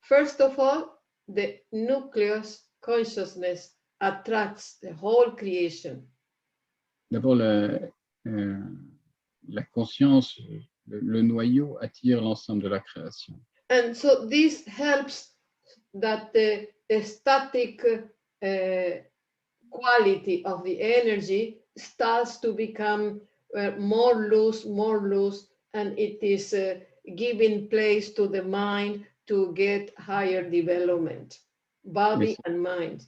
First of all, the nucleus consciousness attracts the whole creation.
D'abord, la conscience, le noyau attire l'ensemble de la création.
And so this helps that the static quality of the energy starts to become more loose, and it is giving place to the mind to get higher development, body
Oui.
and mind.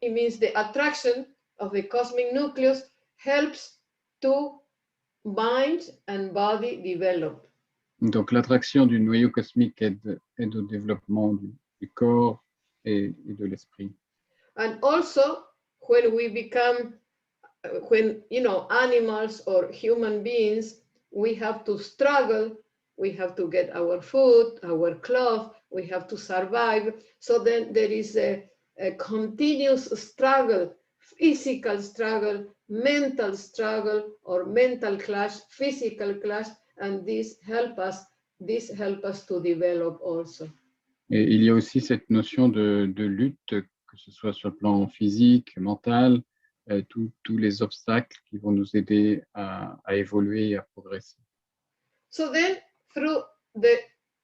It means the attraction of the cosmic nucleus helps to mind and body develop.
Donc l'attraction du noyau cosmique aide au développement du corps et de l'esprit.
And also when we become, when animals or human beings, we have to struggle, we have to get our food, our clothes, we have to survive. So then there is a continuous struggle, physical struggle, mental struggle, or mental clash, physical clash, and this help us to develop also.
Et il y a aussi cette notion de lutte, que ce soit sur le plan physique, mental, tous les obstacles qui vont nous aider à évoluer et à progresser.
So then through the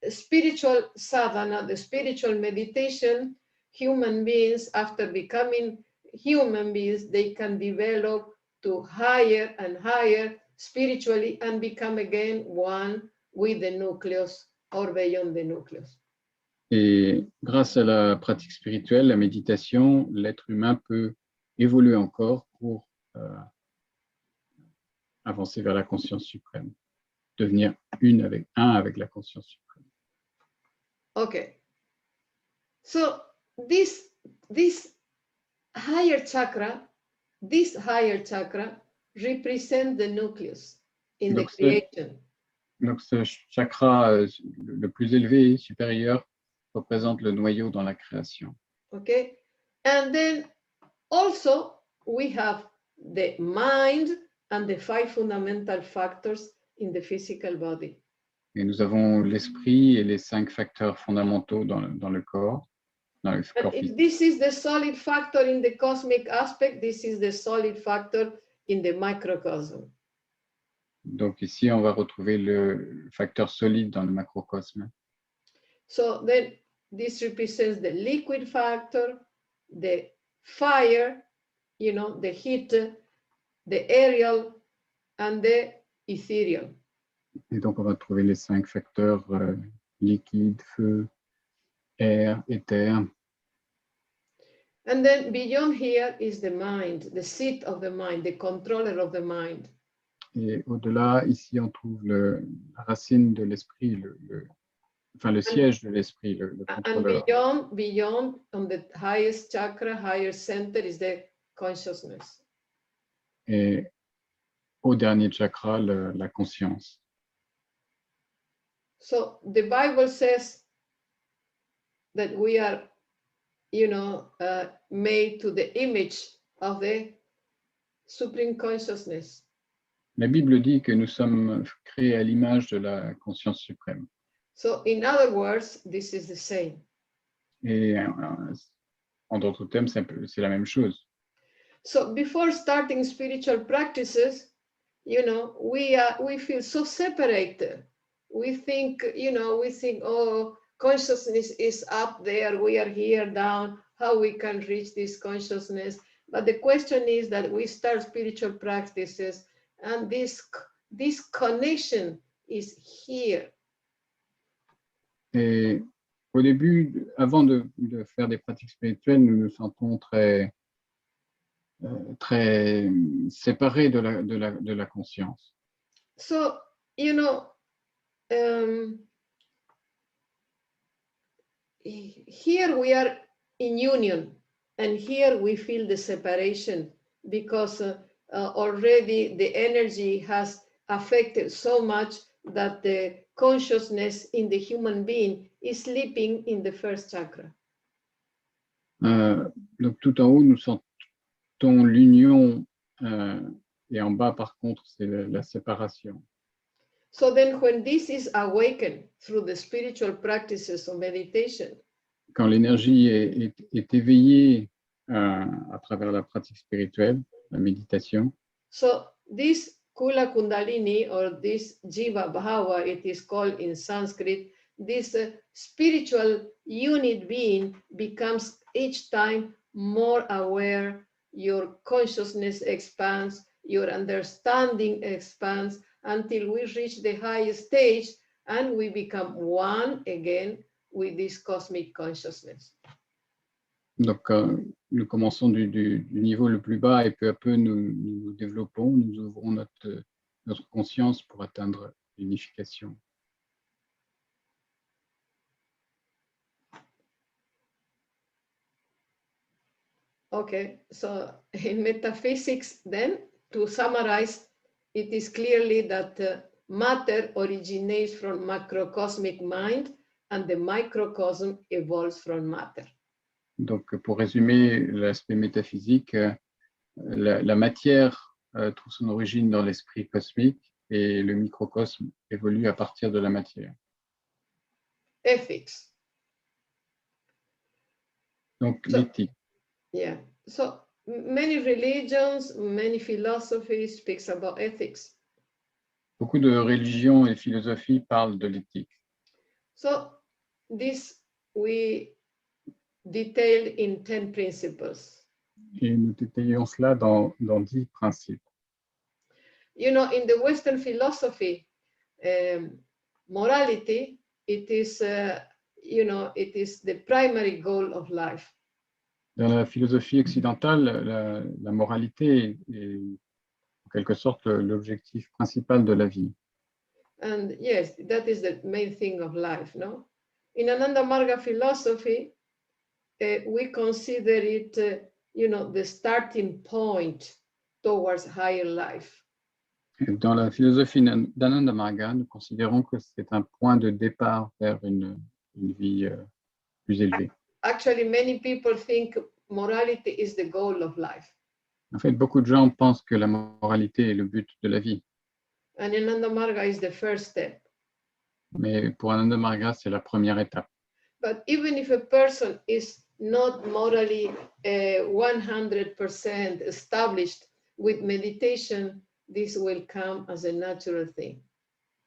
spiritual sadhana, the spiritual meditation, human beings, after becoming human beings, they can develop to higher and higher spiritually and become again one with the nucleus or beyond the nucleus.
Et grâce à la pratique spirituelle, la méditation, l'être humain peut évoluer encore pour avancer vers la conscience suprême, devenir un avec la conscience suprême.
Okay. So this higher chakra represents the nucleus in the creation.
Donc ce chakra le plus élevé, supérieur, représente le noyau dans la création.
Okay, and then also we have the mind and the 5 fundamental factors in the physical body.
Et nous avons l'esprit et les 5 facteurs fondamentaux dans le corps, dans le corps physique.
This is the solid factor in the cosmic aspect. This is the solid factor in the microcosm.
Donc ici, on va retrouver le facteur solide dans le macrocosme.
So then this represents the liquid factor, the fire, the heat, the aerial, and the ethereal.
Et donc, on va trouver les 5 facteurs liquide, feu, air, éther.
And then beyond here is the mind, the seat of the mind, the controller of the mind.
Et au-delà, ici, on trouve la racine de l'esprit, le siège de l'esprit, le contrôleur.
And beyond, on the highest chakra, higher center, is the consciousness.
Et au dernier chakra, la conscience.
So the Bible says that we are, made to the image of the Supreme Consciousness.
La Bible dit que nous sommes créés à l'image de la conscience suprême.
So in other words, this is the same.
Et en d'autres termes, c'est la même chose.
So before starting spiritual practices, we feel so separated. We think, oh, consciousness is up there, we are here down, how we can reach this consciousness. But the question is that we start spiritual practices and this connection is here.
Et au début, avant de faire des pratiques spirituelles, nous nous sentons très séparés de la conscience.
So, here we are in union, and here we feel the separation because already the energy has affected so much that the consciousness in the human being is sleeping in the first chakra.
Donc tout en haut, nous sentons l'union et en bas, par contre, c'est la séparation.
So then when this is awakened through the spiritual practices of meditation,
quand l'énergie est éveillée à travers la pratique spirituelle, la méditation.
So this Kula Kundalini, or this Jiva Bhava, it is called in Sanskrit, this spiritual unit being becomes each time more aware, your consciousness expands, your understanding expands, until we reach the highest stage and we become one again with this cosmic consciousness.
Donc, nous commençons du niveau le plus bas et peu à peu, nous développons, nous ouvrons notre conscience pour atteindre l'unification.
Okay, so in metaphysics then, to summarize, it is clearly that matter originates from macrocosmic mind and the microcosm evolves from matter.
Donc, pour résumer l'aspect métaphysique, la matière trouve son origine dans l'esprit cosmique et le microcosme évolue à partir de la matière.
Ethics.
Donc,
So,
l'éthique.
yeah, so many religions, many philosophies speaks about ethics.
Beaucoup de religions et philosophies parlent de l'éthique.
So this we detailed in 10 principles.
Et nous détaillons cela dans 10 principes.
You know, in the Western philosophy, morality, it is, you know, it is the primary goal of life.
Dans la philosophie occidentale, la moralité est en quelque sorte l'objectif principal de la vie.
And yes, that is the main thing of life, no? In Ananda Marga philosophy, we consider it, you know, the starting point towards higher life.
Dans la philosophie d'Ananda Marga, nous considérons que c'est un point de départ vers une vie plus élevée.
Actually, many people think morality is the goal of life.
En fait, beaucoup de gens pensent que la moralité est le but de la vie.
And Ananda Marga is the first step.
Mais pour Ananda Marga, c'est la première étape.
But even if a person is not morally 100% established with meditation, this will come as a natural thing.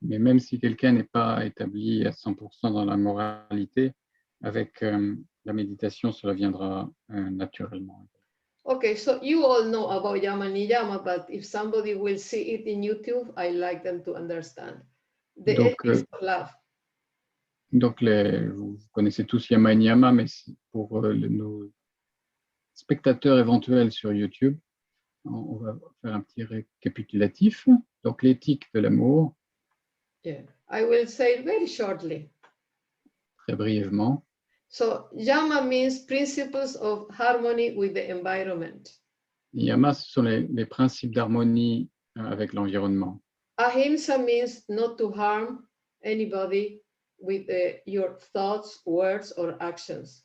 Mais même si quelqu'un n'est pas établi à 100% dans la moralité, avec la méditation, cela viendra naturellement.
Okay, so you all know about Yama Niyama, but if somebody will see it in YouTube, I like them to understand. The ethics of love.
Donc, vous connaissez tous Yama et Niyama, mais pour nos spectateurs éventuels sur YouTube, on va faire un petit récapitulatif. Donc, l'éthique de l'amour.
Yeah, I will say it very shortly.
Très brièvement.
So, Yama means principles of harmony with the environment.
Yama, ce sont les principes d'harmonie avec l'environnement.
Ahimsa means not to harm anybody with your thoughts, words, or actions.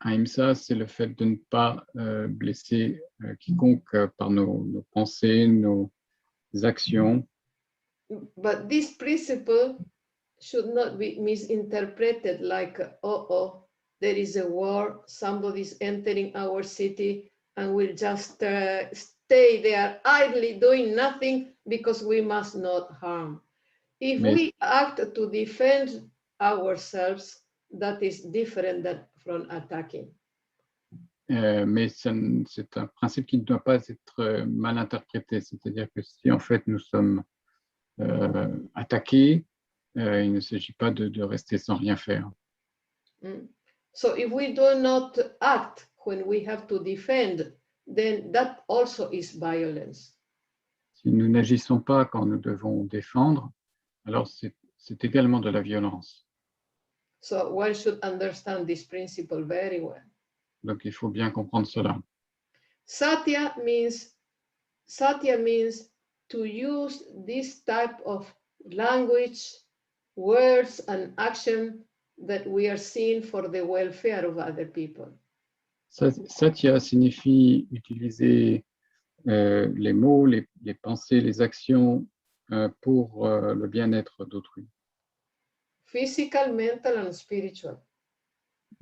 Ahimsa, c'est le fait de ne pas blesser quiconque par nos pensées, nos actions.
But this principle should not be misinterpreted like, there is a war, somebody's entering our city, and we'll just stay there idly doing nothing because we must not harm. If we act to defend ourselves, that is different than from attacking.
Mais c'est un principe qui ne doit pas être mal interprété. C'est-à-dire que si en fait nous sommes attaqués, il ne s'agit pas de rester sans rien faire.
So if we do not act when we have to defend, then that also is violence.
Si nous n'agissons pas quand nous devons défendre, alors c'est également de la violence.
So one should understand this principle very well.
Donc il faut bien comprendre cela.
Satya means to use this type of language, words, and action that we are seeing for the welfare of other people.
Satya signifie utiliser les mots, les pensées, les actions pour le bien-être d'autrui.
Physical, mental, and spiritual.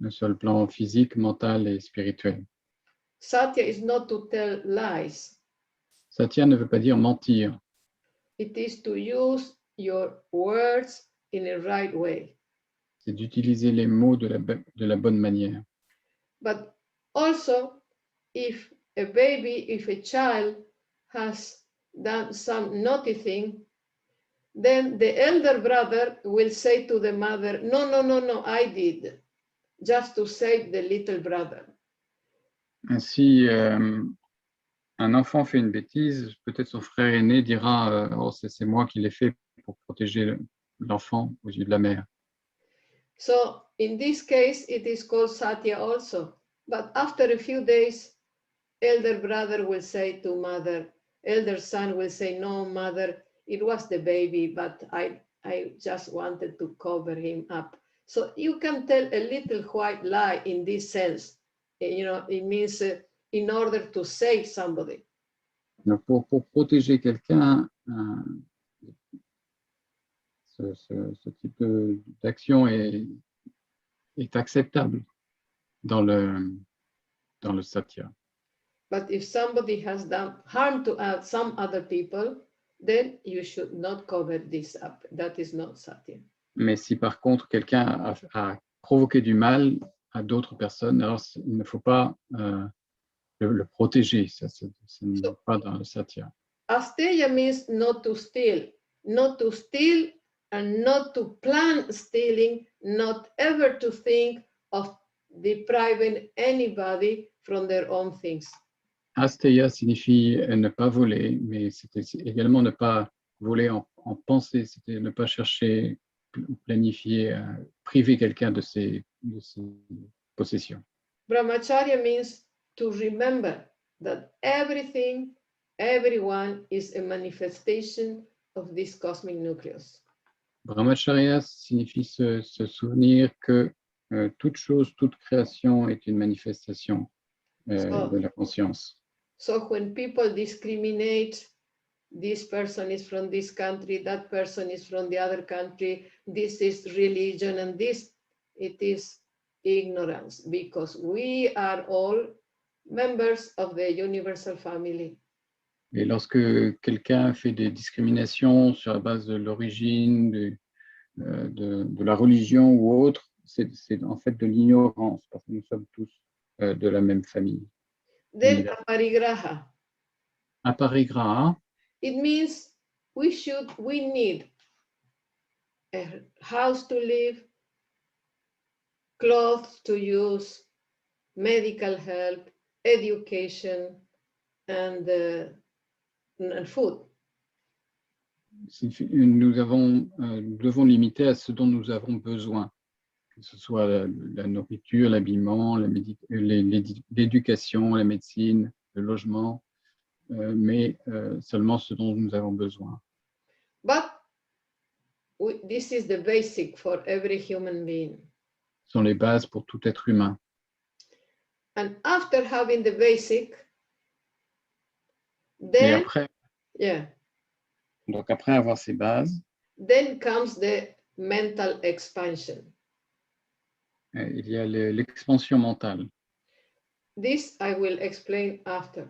Sur le plan physique, mental et spirituel.
Satya is not to tell lies.
Satya ne veut pas dire mentir,
It is to use your words in a right way.
c'est d'utiliser les mots de la bonne manière.
But also, if a child has done some naughty thing, then the elder brother will say to the mother, no, I did, just to save the little brother.
Ainsi, un enfant fait une bêtise, peut-être son frère aîné dira oh, c'est moi qui l'ai fait pour protéger l'enfant aux yeux de la mère.
So in this case, it is called Satya also. But after a few days, elder brother will say to mother, elder son will say, no, mother, it was the baby, but I just wanted to cover him up. So you can tell a little white lie in this sense. It means in order to save somebody.
Donc pour protéger quelqu'un, ce type d'action est acceptable dans le satya.
But if somebody has done harm to some other people, then you should not cover this up. That is not satya.
Mais si par contre quelqu'un a provoqué du mal à d'autres personnes, alors il ne faut pas le protéger. Ça n'est pas dans le satya.
Asteya means not to steal and not to plan stealing, not ever to think of depriving anybody from their own things.
Asteya signifie ne pas voler, mais c'était également ne pas voler en pensée, c'était ne pas chercher ou planifier, priver quelqu'un de ses possessions.
Brahmacharya means to remember that everything, everyone is a manifestation of this cosmic nucleus.
Brahmacharya signifie se souvenir que toute chose, toute création est une manifestation de la conscience.
So when people discriminate, this person is from this country, that person is from the other country, this is religion, and this, it is ignorance, because we are all members of the universal family.
Et lorsque quelqu'un fait des discriminations sur la base de l'origine, de la religion ou autre, c'est en fait de l'ignorance, parce que nous sommes tous de la même famille.
Then aparigraha.
Aparigraha.
It means we need a house to live, clothes to use, medical help, education, and food.
Nous devons limiter à ce dont nous avons besoin, que ce soit la nourriture, l'habillement, l'éducation, la médecine, le logement, mais seulement ce dont nous avons besoin.
But this is the basic for every human being.
Ce sont les bases pour tout être humain.
And after having the basic,
Et après,
yeah.
Donc après avoir ces bases,
then comes the mental expansion.
Il y a l'expansion mentale.
This I will explain after.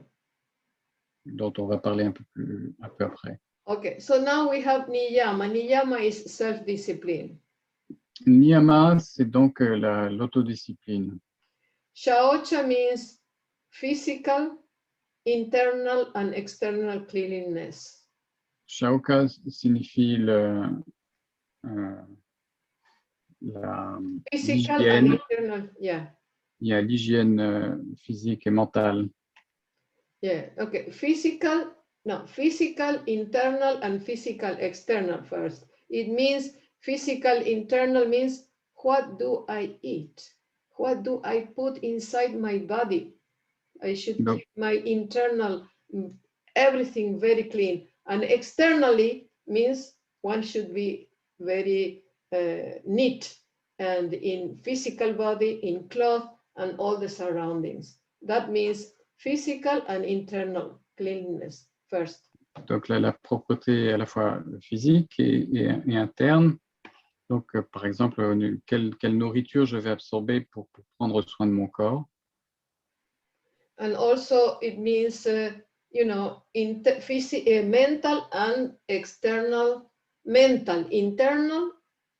Dont on va parler un peu après.
Okay, so now we have niyama. Niyama is self-discipline.
Niyama, c'est donc l'autodiscipline.
Shaocha means physical, internal, and external cleanliness.
Shaoka signifie
physical and internal, yeah.
Il y a l'hygiène physique et mentale.
Yeah, okay. Physical, internal, and physical external first. It means physical internal means what do I eat? What do I put inside my body? I should keep my internal, everything very clean. And externally means one should be very neat and in physical body, in cloth, and all the surroundings. That means physical and internal cleanliness first.
Donc là, la propreté à la fois physique et interne. Donc, par exemple, quelle nourriture je vais absorber pour prendre soin de mon corps.
And also it means, mental and external, mental internal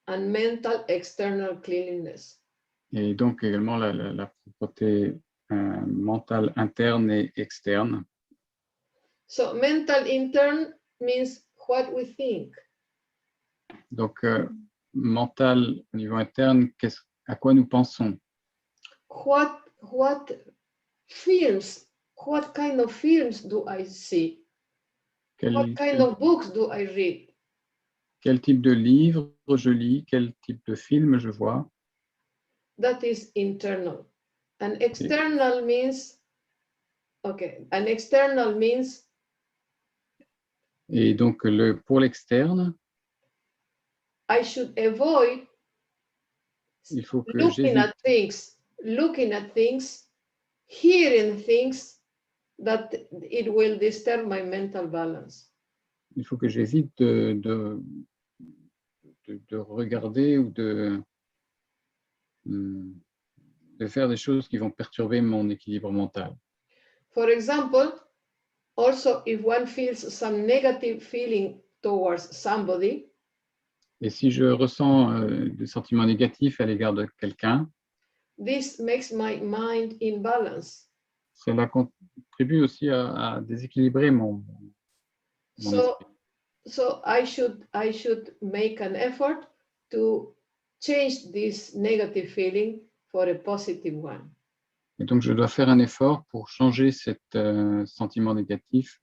and mental external cleanliness.
Et donc également la propreté mentale interne et externe.
So mental intern means what we think.
Donc mental au niveau interne, à quoi nous pensons?
What films, what kind of films do I see? What kind of books do I read?
Quel type de livre je lis? Quel type de film je vois?
That is internal. And external means, an external means.
Et donc pour l'externe,
I should avoid
il faut que
looking at things, hearing things that it will disturb my mental balance.
Il faut que j'évite de regarder ou de faire des choses qui vont perturber mon équilibre mental.
For example, also if one feels some negative feeling towards somebody,
et si je ressens des sentiments négatifs à l'égard de quelqu'un,
this makes my mind in balance.
Cela contribue aussi à déséquilibrer mon esprit.
So I should make an effort to change this negative feeling for a positive one.
Et donc, je dois faire un effort pour changer cet sentiment négatif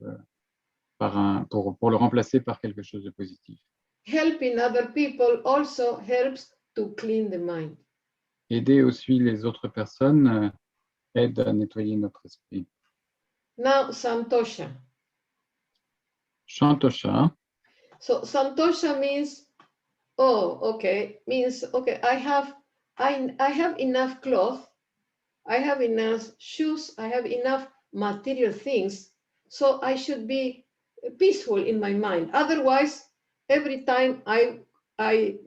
pour le remplacer par quelque chose de positif.
Helping other people also helps to clean the mind.
Aider aussi les autres personnes aide à nettoyer notre esprit.
Now, Santosha.
Santosha.
So Santosha means, I have enough clothes, I have enough shoes, I have enough material things, so I should be peaceful in my mind. Otherwise, every time I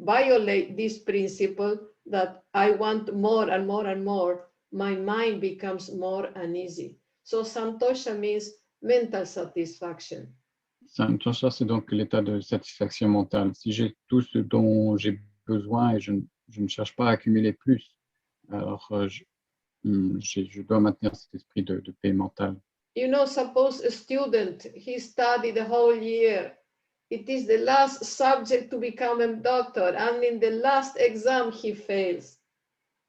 violate this principle that I want more and more and more, my mind becomes more uneasy. So Santosha means mental satisfaction.
Santosha, c'est donc l'état de satisfaction mentale. Si j'ai tout ce dont j'ai besoin et je ne cherche pas à accumuler plus, alors je dois maintenir cet esprit de paix mentale.
Suppose a student, he studied the whole year. It is the last subject to become a doctor, and in the last exam, he fails.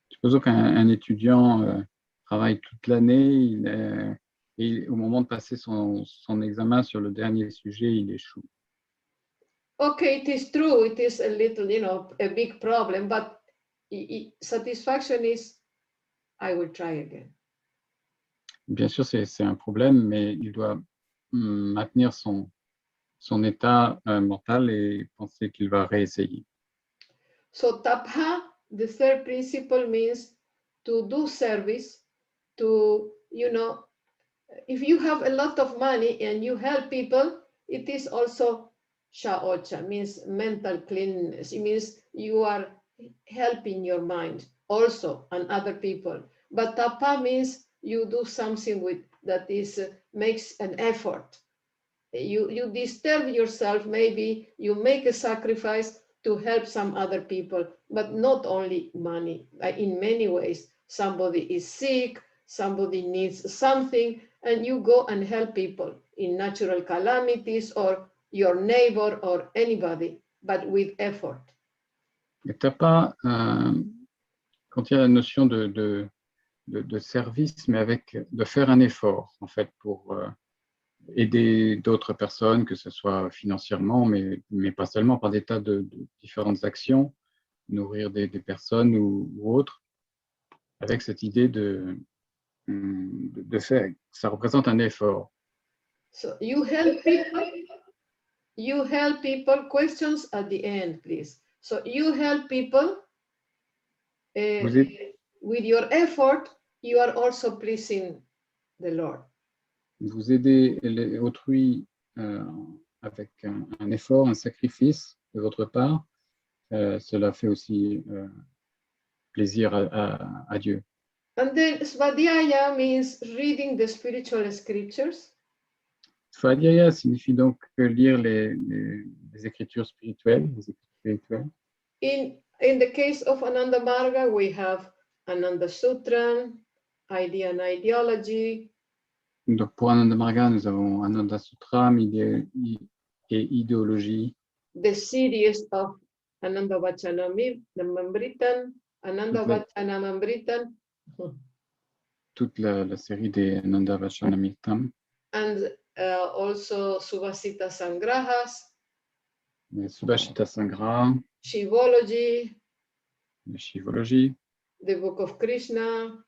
Supposons qu'un étudiant travaille toute l'année et au moment de passer son examen sur le dernier sujet, il échoue.
Okay, it is true. It is a little, a big problem, but satisfaction is, I will try again.
Bien sûr, c'est un problème, mais il doit maintenir son état mental et penser qu'il va réessayer.
So tapha, the third principle, means to do service, to, if you have a lot of money and you help people, it is also shaocha, means mental cleanliness. It means you are helping your mind also and other people. But tapa means you do something that makes an effort. You disturb yourself, maybe you make a sacrifice to help some other people, but not only money. In many ways, somebody is sick, somebody needs something, and you go and help people in natural calamities or your neighbor or anybody, but with effort.
Et tapa contient la notion de service, mais de faire un effort, en fait, pour aider d'autres personnes, que ce soit financièrement, mais pas seulement, par des tas de différentes actions, nourrir des personnes ou autres, avec cette idée de faire. Ça représente un effort.
So you help people, questions at the end, please. So you help people with your effort, you are also pleasing the Lord.
Vous aidez autrui avec un effort, un sacrifice de votre part, cela fait aussi plaisir à Dieu.
And then Svadhyaya means reading the spiritual scriptures.
Svadhyaya signifie donc lire les écritures spirituelles, les écritures spirituelles.
In the case of Ananda Marga, we have Ananda Sutra, Idea and Ideology.
Donc pour Ananda Marga, nous avons Ananda Sutra et idéologie.
The series of Ananda Vachanamamritam, Ananda Vachanamamritam,
toute la série des Ananda Vachanamritam,
and also Subhasita Sangrahas,
les Subhashita Sangraha,
Shivology,
la Shivologie,
the Book of Krishna,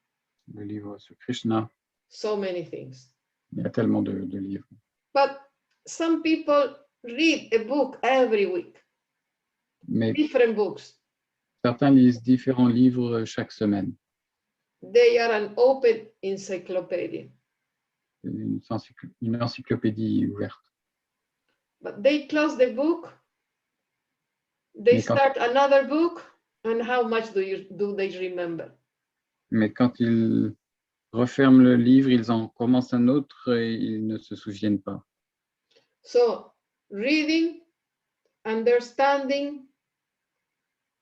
le livre sur Krishna.
so many things.
Il y a tellement de livres.
But some people read a book every week,
Mais
different books.
certains lisent différents livres chaque semaine.
They are an open encyclopedia.
Une encyclopédie ouverte.
But they close the book, they start another book, and how much do they remember?
Mais quand ils referment le livre, ils en commencent un autre et ils ne se souviennent pas.
So reading, understanding,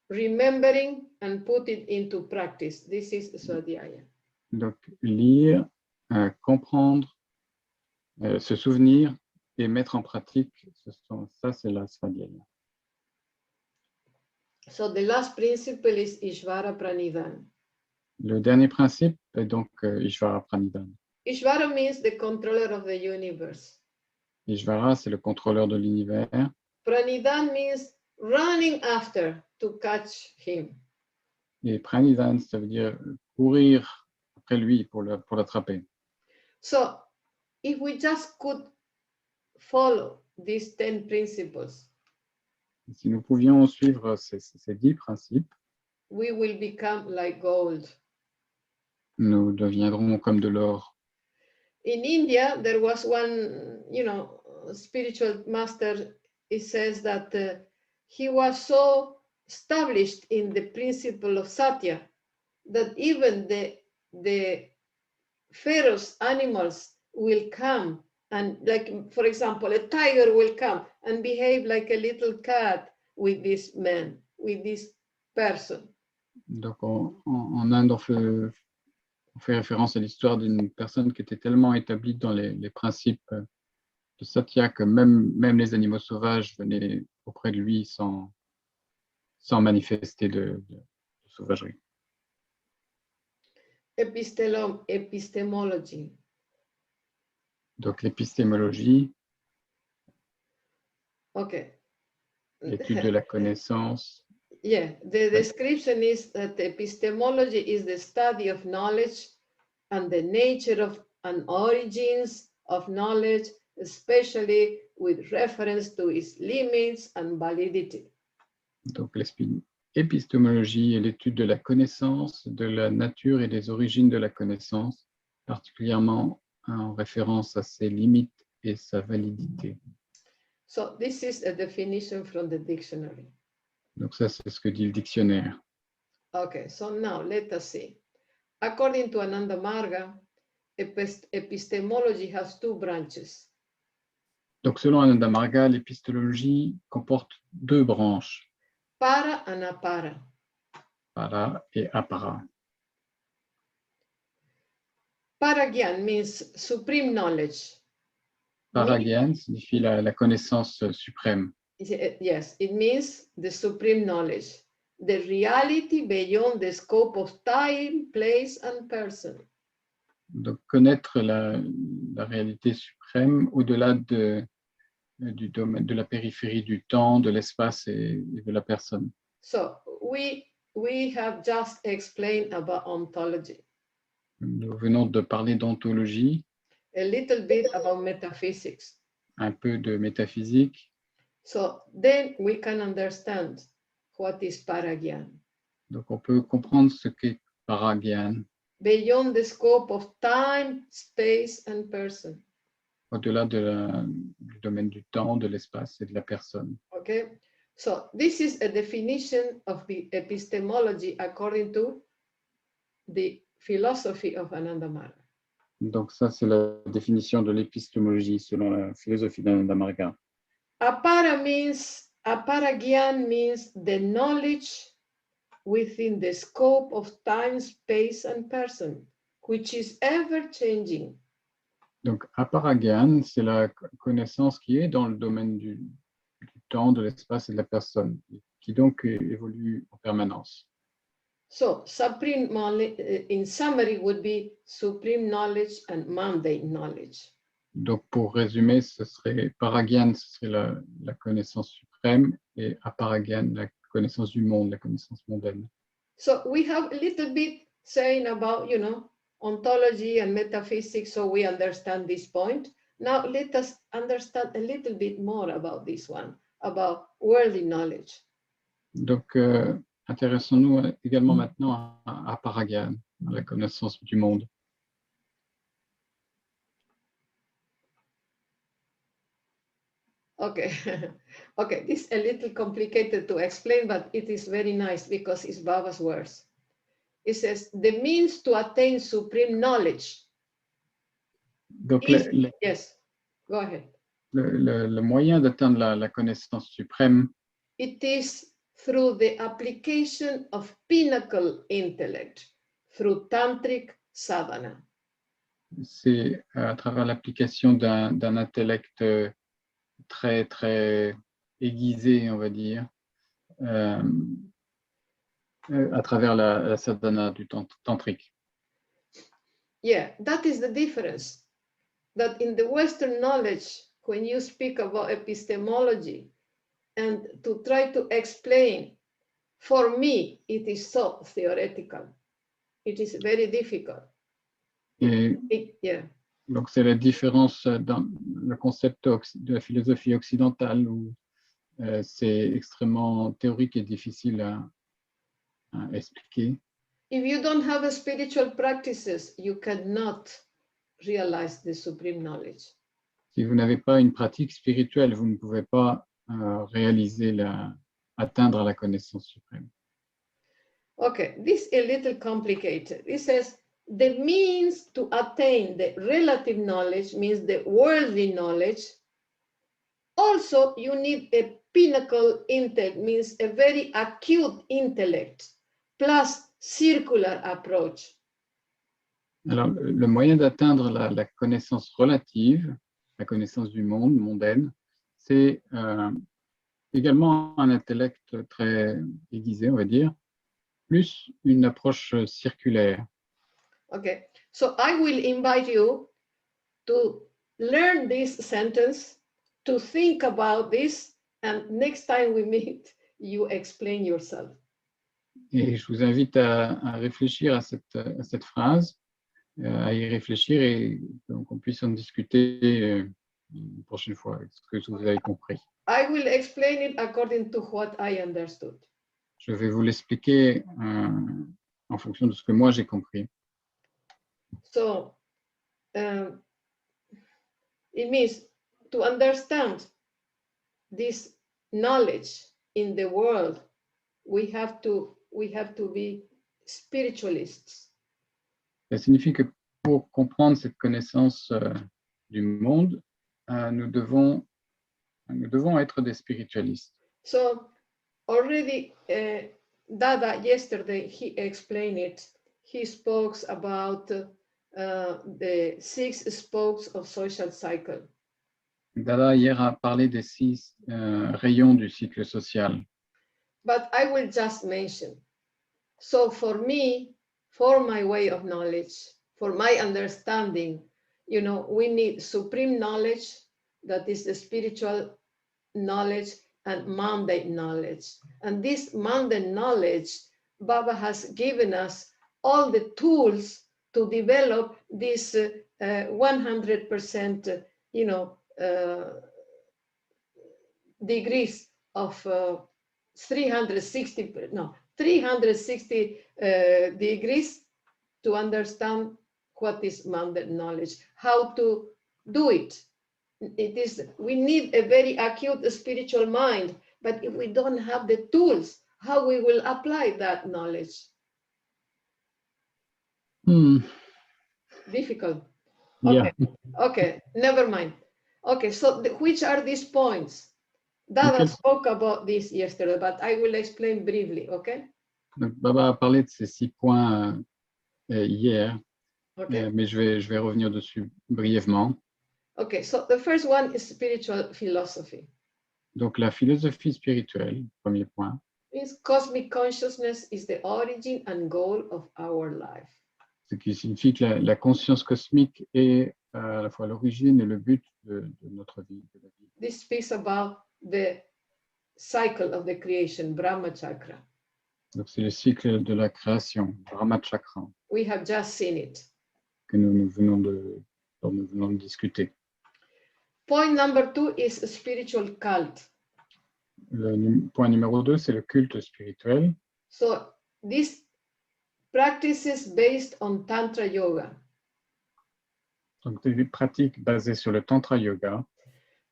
remembering, and put it into practice. This is Svadhyaya.
Donc lire, comprendre, se souvenir et mettre en pratique, ça c'est la Svadhyaya.
So the last principle is Ishvara Pranidhana.
Le dernier principe est donc Ishvara Pranidhana.
Ishvara means the controller of the universe.
Ishvara, c'est le contrôleur de l'univers.
Pranidhana means running after to catch him.
Et Pranidhana, ça veut dire courir après lui pour l'attraper.
So if we just could follow these 10 principles,
Si nous pouvions suivre ces 10 principes,
we will become like gold.
nous deviendrons comme de l'or.
In India, there was one, spiritual master. He says that he was so established in the principle of Satya that even the ferocious animals will come and, like, for example, a tiger will come and behave like a little cat with this man, with this person.
Donc en Inde, on fait référence à l'histoire d'une personne qui était tellement établie dans les principes de Satya que même les animaux sauvages venaient auprès de lui sans manifester de sauvagerie.
Epistemology.
Donc l'épistémologie,
Okay.
l'étude de la connaissance.
Yeah, the description is that epistemology is the study of knowledge and the nature of and origins of knowledge, especially with reference to its limits and validity.
Donc l'épistémologie est l'étude de la connaissance, de la nature et des origines de la connaissance, particulièrement en référence à ses limites et sa validité.
So this is a definition from the dictionary.
Donc ça, c'est ce que dit le dictionnaire.
Okay, so now let us see. According to Ananda Marga, epistemology has two branches.
Donc selon Ananda Marga, l'épistémologie comporte 2 branches,
Para and apara.
para et apara.
Paragyan means supreme knowledge.
Paragyan signifie la connaissance suprême.
Yes, it means the supreme knowledge, the reality beyond the scope of time, place, and person.
Donc connaître la réalité suprême au-delà du domaine de la périphérie du temps, de l'espace et de la personne.
So we have just explained about ontology.
Nous venons de parler d'ontologie,
A little bit about metaphysics.
un peu de métaphysique.
So then we can understand what is Paragyan.
Donc on peut comprendre ce qu'est Paragyan
Beyond the scope of time, space, and person.
au-delà du domaine du temps, de l'espace et de la personne.
Okay, so this is a definition of the epistemology according to the philosophy of Ananda Marga.
Donc ça, c'est la définition de l'épistémologie selon la philosophie d'Ananda Marga.
Aparagyan means the knowledge within the scope of time, space, and person, which is ever changing.
Donc, aparagyan, c'est la connaissance qui est dans le domaine du temps, de l'espace et de la personne, qui donc évolue en permanence.
So, supreme knowledge, in summary, would be supreme knowledge and mundane knowledge.
Donc, pour résumer, ce serait paragyan, ce serait la connaissance suprême, et aparagyan, la connaissance du monde, la connaissance mondaine.
So, we have a little bit saying about, ontology and metaphysics, so we understand this point. Now, let us understand a little bit more about this one, about worldly knowledge.
Donc, intéressons-nous également maintenant à aparagyan, à la connaissance du monde.
Okay, okay, this is a little complicated to explain, but it is very nice because it's Baba's words. It says, the means to attain supreme knowledge.
Donc,
Yes, go ahead.
le moyen d'atteindre la connaissance suprême,
it is through the application of pinnacle intellect, through tantric sadhana.
C'est à travers l'application d'un intellect très, très aiguisé, on va dire, à travers la sadhana du tantrique.
Yeah, that is the difference. That in the Western knowledge, when you speak about epistemology and to try to explain, for me, it is so theoretical. It is very difficult.
Et
Yeah.
donc, c'est la différence dans le concept de la philosophie occidentale où c'est extrêmement théorique et difficile à expliquer.
If you don't have a spiritual practices, you cannot realize the supreme knowledge.
Si vous n'avez pas une pratique spirituelle, vous ne pouvez pas atteindre la connaissance suprême.
Okay, this is a little complicated. It says the means to attain the relative knowledge means the worldly knowledge. Also, you need a pinnacle intellect, means a very acute intellect, plus circular approach.
Alors, le moyen d'atteindre la connaissance relative, la connaissance du monde, mondaine, c'est également un intellect très aiguisé, on va dire, plus une approche circulaire.
Okay, so I will invite you to learn this sentence, to think about this, and next time we meet, you explain yourself.
Et je vous invite à réfléchir à cette phrase, à y réfléchir et qu'on puisse en discuter une prochaine fois, ce que vous avez compris.
I will explain it according to what I understood.
Je vais vous l'expliquer en fonction de ce que moi j'ai compris.
So, it means to understand this knowledge in the world, we have to be spiritualists.
Ça signifie que pour comprendre cette connaissance du monde, nous devons être des spiritualistes.
So already Dada yesterday he explained it. He spoke about the 6 spokes of social cycle.
Dada hier a parlé des 6 rayons du cycle social.
But I will just mention. So for me, for my way of knowledge, for my understanding, we need supreme knowledge, that is the spiritual knowledge, and mundane knowledge. And this mundane knowledge, Baba has given us all the tools to develop this 100%, degrees of 360 degrees to understand what is mundane knowledge, how to do it. We need a very acute spiritual mind, but if we don't have the tools, how we will apply that knowledge?
Hmm.
Difficult.
Yeah.
Okay, never mind. Okay, so which are these points? Dada
Okay.
spoke about this yesterday, but I will explain briefly, okay?
Donc, Baba a parlé de ces 6 points hier,
Okay.
mais je vais revenir dessus brièvement.
Okay, so the first one is spiritual philosophy.
Donc, la philosophie spirituelle, premier point,
Means cosmic consciousness is the origin and goal of our life.
ce qui signifie que la conscience cosmique est à la fois l'origine et le but de notre vie. De la vie.
This speaks about the cycle of the creation, Brahma Chakra.
Donc, c'est le cycle de la création, Brahma Chakra,
We have just seen it.
que nous venons de discuter.
Point number 2 is a spiritual cult.
Le point numéro 2, c'est le culte spirituel.
So this practices based on Tantra Yoga
Donc, des pratiques basées sur le Tantra Yoga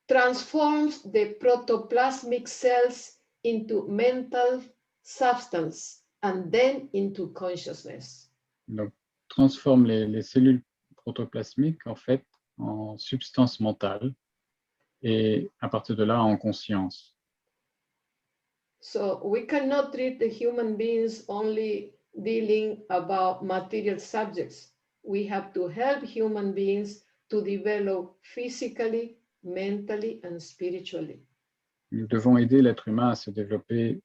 transforms the protoplasmic cells into mental substance and then into consciousness.
donc, transforme les cellules protoplasmiques en fait en substance mentale et à partir de là en conscience.
So we cannot treat the human beings only dealing about material subjects. We have to help human beings to develop physically, mentally, and spiritually.
Nous devons aider l'être humain à se développer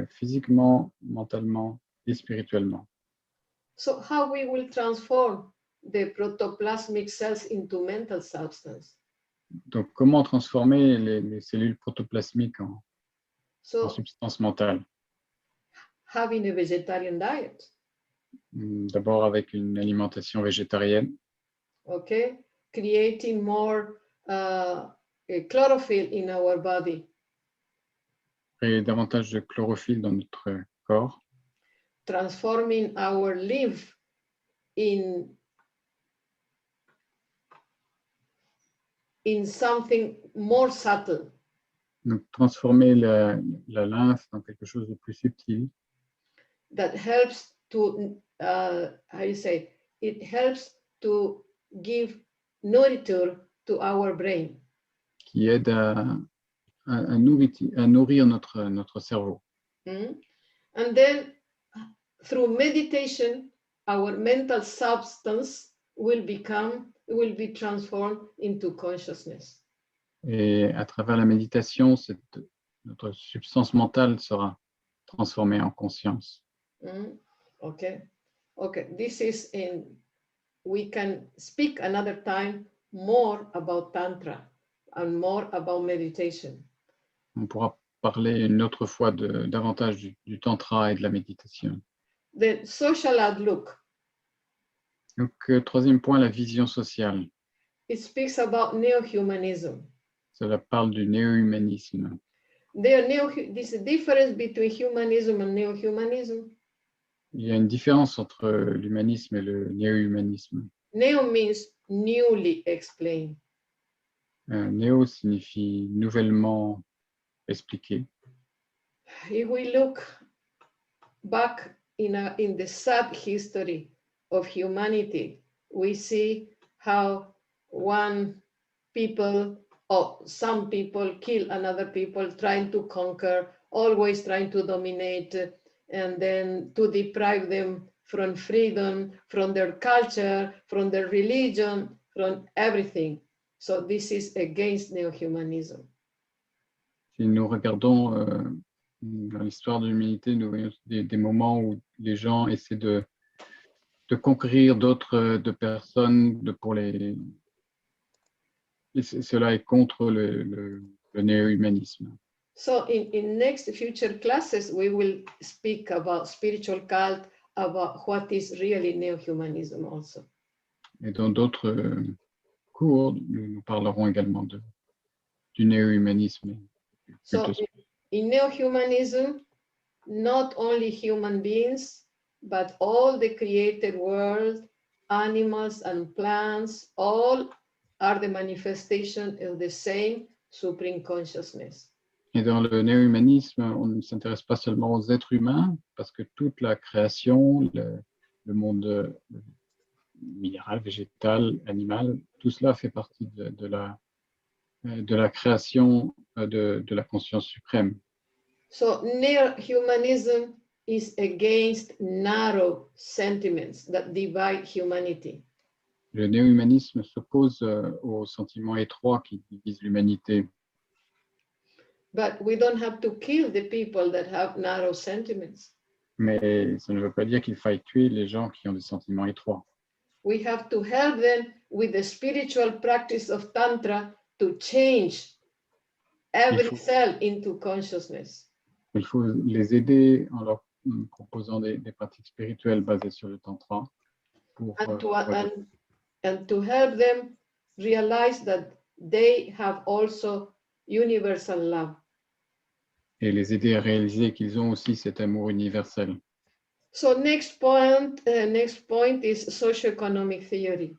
physiquement, mentalement et spirituellement.
So how we will transform the protoplasmic cells into mental substance?
Donc, comment transformer les cellules protoplasmiques en
So
substance mentale?
having a vegetarian diet,
D'abord avec une alimentation végétarienne,
okay? Creating more chlorophyll in our body,
créer davantage de chlorophylle dans notre corps,
transforming our lymph in something more subtle,
donc transformer la lymphe dans quelque chose de plus subtil
that helps to, how you say, it helps to give nourriture to our brain.
qui aide à nourrir notre cerveau.
Mm? And then through meditation, our mental substance will be transformed into consciousness.
Et à travers la méditation, notre substance mentale sera transformée en conscience.
Mm? Okay. This is we can speak another time more about Tantra and more about meditation.
On pourra parler une autre fois davantage du tantra et de la méditation.
The social outlook,
Donc, troisième point, la vision sociale.
it speaks about neo-humanism.
Cela parle du néo-humanisme.
There's a difference between humanism and neo-humanism.
Il y a une différence entre l'humanisme et le néo-humanisme.
Neo means newly explained.
Néo signifie nouvellement expliqué.
If we look back in the sad history of humanity, we see how some people kill another people, trying to conquer, always trying to dominate, and then to deprive them from freedom, from their culture, from their religion, from everything. So this is against neo-humanism.
Si nous regardons dans l'histoire de l'humanité, nous voyons des moments où les gens essaient de conquérir d'autres personnes et cela est contre le néo-humanisme.
So in next future classes, we will speak about spiritual cult, about what is really neo-humanism also.
Et dans d'autres cours, nous parlerons également du néo-humanisme.
So in neo-humanism, not only human beings, but all the created world, animals and plants, all are the manifestation of the same supreme consciousness.
Et dans le néo-humanisme, on ne s'intéresse pas seulement aux êtres humains, parce que toute la création, le monde minéral, végétal, animal, tout cela fait partie de la création de la conscience suprême.
So neo-humanism is against narrow sentiments that divide humanity.
Le néo-humanisme s'oppose aux sentiments étroits qui divisent l'humanité.
But we don't have to kill the people that have narrow sentiments.
Mais ça ne veut pas dire qu'il faille tuer les gens qui ont des sentiments étroits.
We have to help them with the spiritual practice of Tantra to change every cell into consciousness.
Il faut les aider en leur proposant des pratiques spirituelles basées sur le tantra pour,
and to help them realize that they have also universal love.
Et les aider à réaliser qu'ils ont aussi cet amour universel.
So next point is socio-economic theory.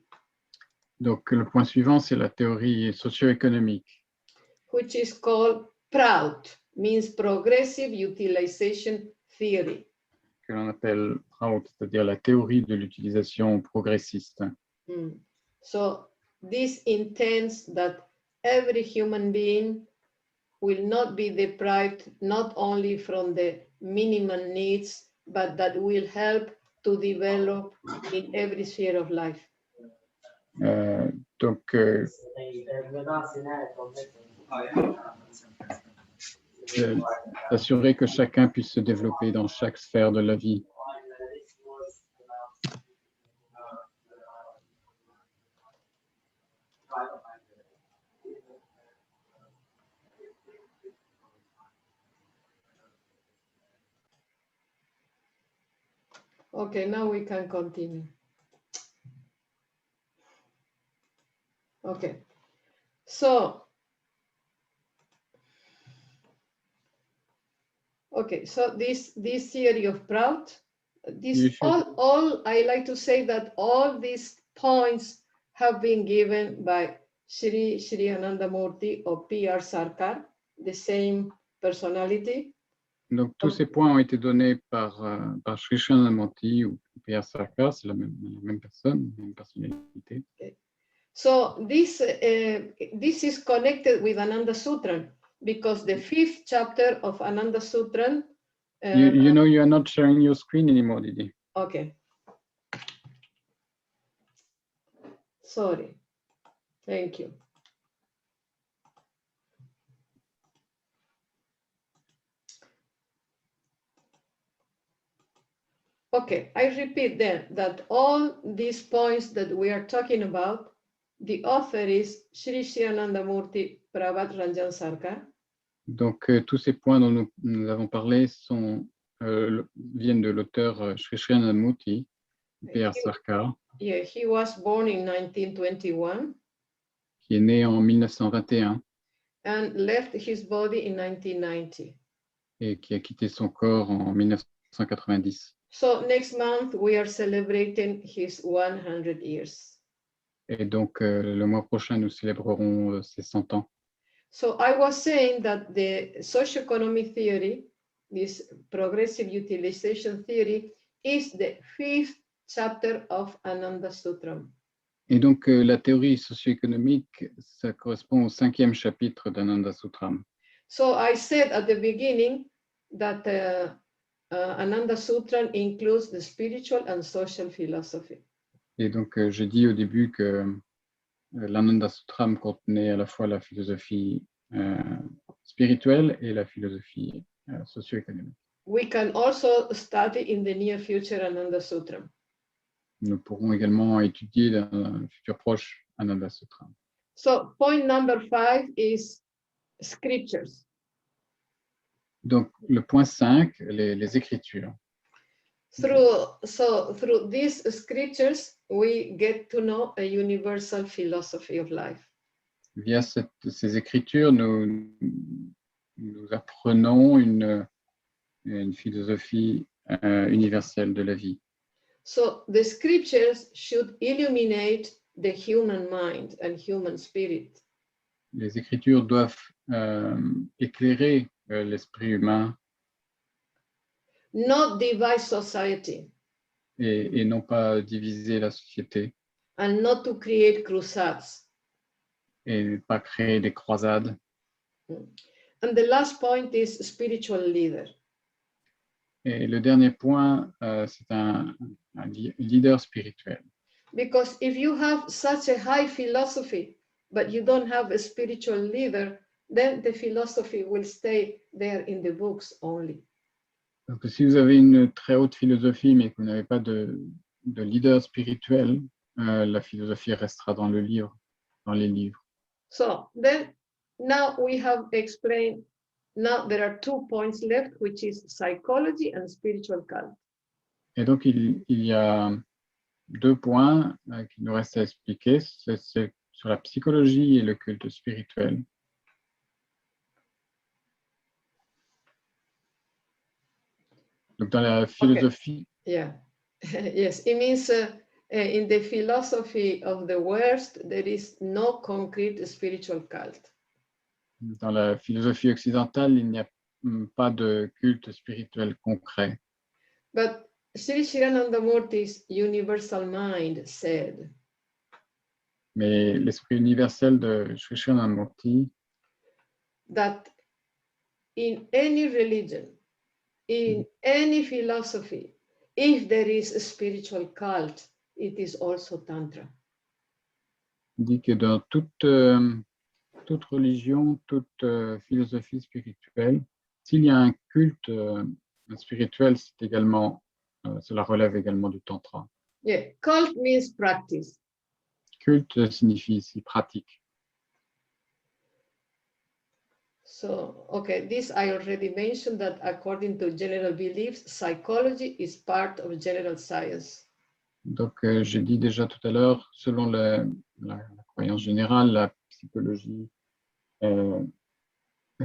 Donc le point suivant, c'est la théorie socio-économique.
Which is called PROUT, means Progressive Utilization Theory.
Que l'on appelle PROUT, c'est-à-dire la théorie de l'utilisation progressiste.
So this intends that every human being will not be deprived not only from the minimum needs, but that will help to develop in every sphere of life.
S'assurer que chacun puisse se développer dans chaque sphère de la vie.
Okay, now we can continue. Okay, so this theory of PROUT, all I like to say that all these points have been given by Sri Anandamurti or P.R. Sarkar, the same personality.
Donc tous ces points ont été donnés par Sri Anandamurti ou P.R. Sarkar, c'est la même personne, la même personnalité.
Okay. So this is connected with Ananda Sutran, because the 5th chapter of Ananda Sutran.
You know you are not sharing your screen anymore, Didi.
Okay. Sorry. Thank you. Okay, I repeat then that all these points that we are talking about, the author is Sri Anandamurti Prabhat Ranjan Sarkar.
Donc tous ces points dont nous avons parlé viennent de l'auteur Sri Anandamurti, P.R. Sarkar.
Yeah, he was born in 1921.
Qui est né en 1921.
And left his body in 1990.
Et qui a quitté son corps en 1990.
So next month we are celebrating his 100 years.
Et donc le mois prochain nous célébrerons ses 100 ans.
So I was saying that the socio-economic theory, this progressive utilization theory, is the 5th chapter of Ananda Sutram.
Et donc la théorie socio-économique, ça correspond au 5e chapitre d'Ananda Sutram.
So I said at the beginning that Ananda Sutram includes the spiritual and social philosophy.
Et donc j'ai dit au début que l'Ananda Sutram contenait à la fois la philosophie spirituelle et la philosophie socio-économique.
We can also study in the near future Ananda Sutram.
Nous pourrons également étudier dans le futur proche Ananda Sutram.
So point number 5 is scriptures.
Donc le point 5, les écritures.
Through these scriptures, we get to know a universal philosophy of life.
Via ces écritures, nous apprenons une philosophie universelle de la vie.
So the scriptures should illuminate the human mind and human spirit.
Les écritures doivent éclairer l'esprit humain.
Not divide society.
et non pas diviser la société
and not to create crusades.
et pas créer des croisades.
And the last point is spiritual leader.
Et le dernier point, c'est un leader spirituel.
Because if you have such a high philosophy, but you don't have a spiritual leader, then the philosophy will stay there in the books only.
Donc, si vous avez une très haute philosophie, mais que vous n'avez pas de leader spirituel, la philosophie restera dans le livre, dans les livres.
So then now we have explained, now there are 2 points left, which is psychology and spiritual cult.
Et donc, il y a 2 points qu'il nous reste à expliquer, c'est sur la psychologie et le culte spirituel. Donc, dans la philosophie,
Yeah, yes, it means in the philosophy of the West, there is no concrete spiritual cult.
dans la philosophie occidentale, il n'y a pas de culte spirituel concret.
But Sri Shiranandamurti's universal mind said,
Mais l'esprit universel de Sri Krishnamurti
that in any religion, in any philosophy, if there is a spiritual cult, it is also Tantra.
dit que dans toute religion, toute philosophie spirituelle, s'il y a un culte spirituel, c'est également, cela relève également du tantra.
Yeah, cult means practice.
Culte signifie ici pratique.
So, okay, this I already mentioned that according to general beliefs, psychology is part of general science.
Donc, j'ai dit déjà tout à l'heure, selon la croyance générale, la psychologie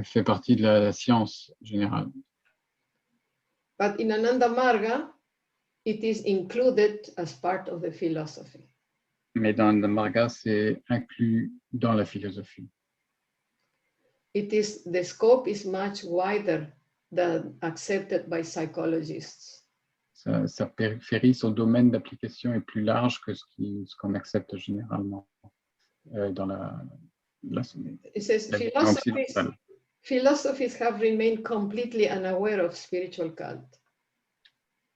fait partie de la science générale.
But in Ananda Marga, it is included as part of the philosophy.
Mais dans le Marga, c'est inclus dans la philosophie.
The scope is much wider than accepted by psychologists.
Sa périphérie, son domaine d'application est plus large que ce qu'on accepte généralement dans la
It says philosophies have remained completely unaware of spiritual cult.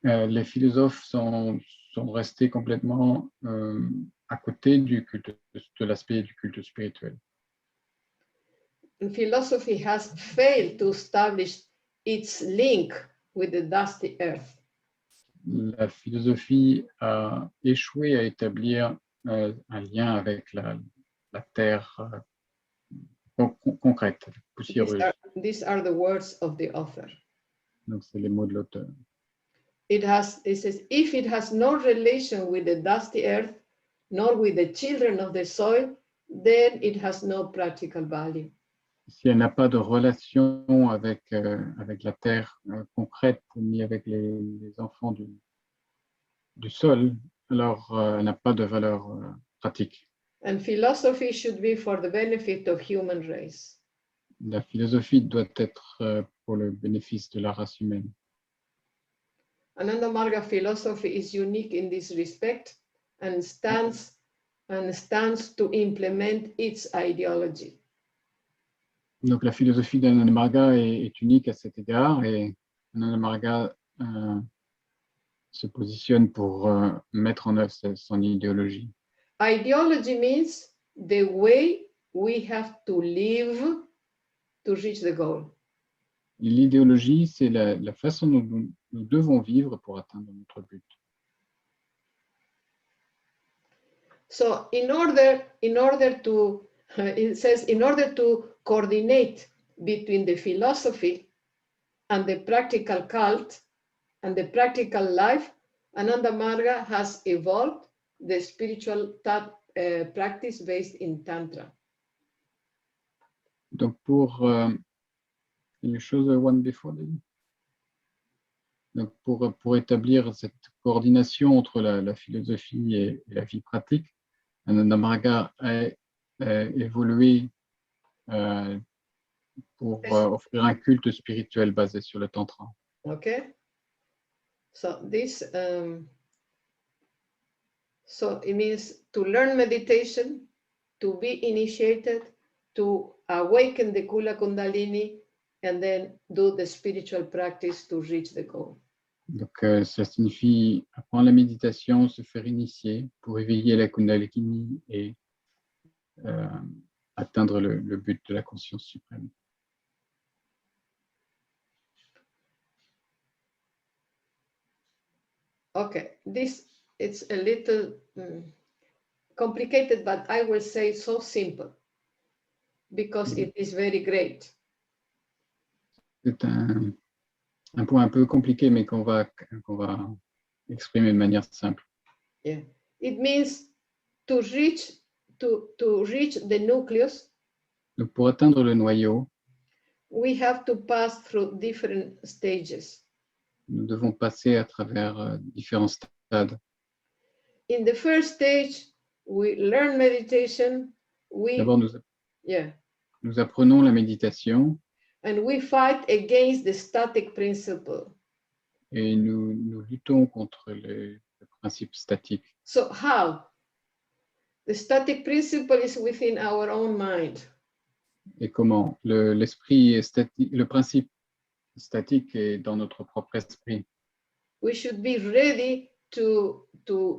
Les philosophes sont restés complètement à côté du culte, de l'aspect du culte spirituel.
And philosophy has failed to establish its link with the dusty earth.
La philosophie a échoué à établir un lien avec la terre concrète, poussiéreuse.
These are the words of the author.
Donc, c'est les mots de l'auteur.
It says, if it has no relation with the dusty earth, nor with the children of the soil, then it has no practical value.
Si elle n'a pas de relation avec la terre concrète, ni avec les enfants du sol, alors elle n'a pas de valeur pratique.
And philosophy should be for the benefit of human race.
La philosophie doit être pour le bénéfice de la race humaine.
Ananda Marga philosophy is unique in this respect and stands to implement its ideology.
Donc la philosophie d'Ananda Marga est unique à cet égard et Ananda Marga se positionne pour mettre en œuvre son idéologie.
Ideology means the way we have to live to reach the goal.
L'idéologie, c'est la façon dont nous devons vivre pour atteindre notre but.
So in order to, it says, in order to coordinate between the philosophy and the practical cult and the practical life, Ananda Marga has evolved the spiritual practice based in Tantra.
Donc pour les choses one before them. Donc pour établir cette coordination entre la philosophie et la vie pratique, Ananda Marga a évolué pour offrir un culte spirituel basé sur le tantra.
Okay. So this So it means to learn meditation, to be initiated, to awaken the Kula Kundalini, and then do the spiritual practice to reach the goal.
Donc, ça signifie apprendre la méditation, se faire initier pour éveiller la Kundalini et atteindre le but de la conscience suprême.
Okay, this it's a little complicated, but I will say so simple because it is very great.
C'est un point un peu compliqué, mais qu'on va exprimer de manière simple.
Yeah, it means to reach the nucleus.
Donc, pour atteindre le noyau,
We have to pass through different stages.
nous devons passer à travers différents stades.
In the first stage, we learn meditation.
D'abord, nous apprenons la méditation.
And we fight against the static principle.
Et nous luttons contre le principe statique.
So how? The static principle is within our own mind.
Et comment? L'esprit est statique, le principe statique est dans notre propre esprit.
We should be ready to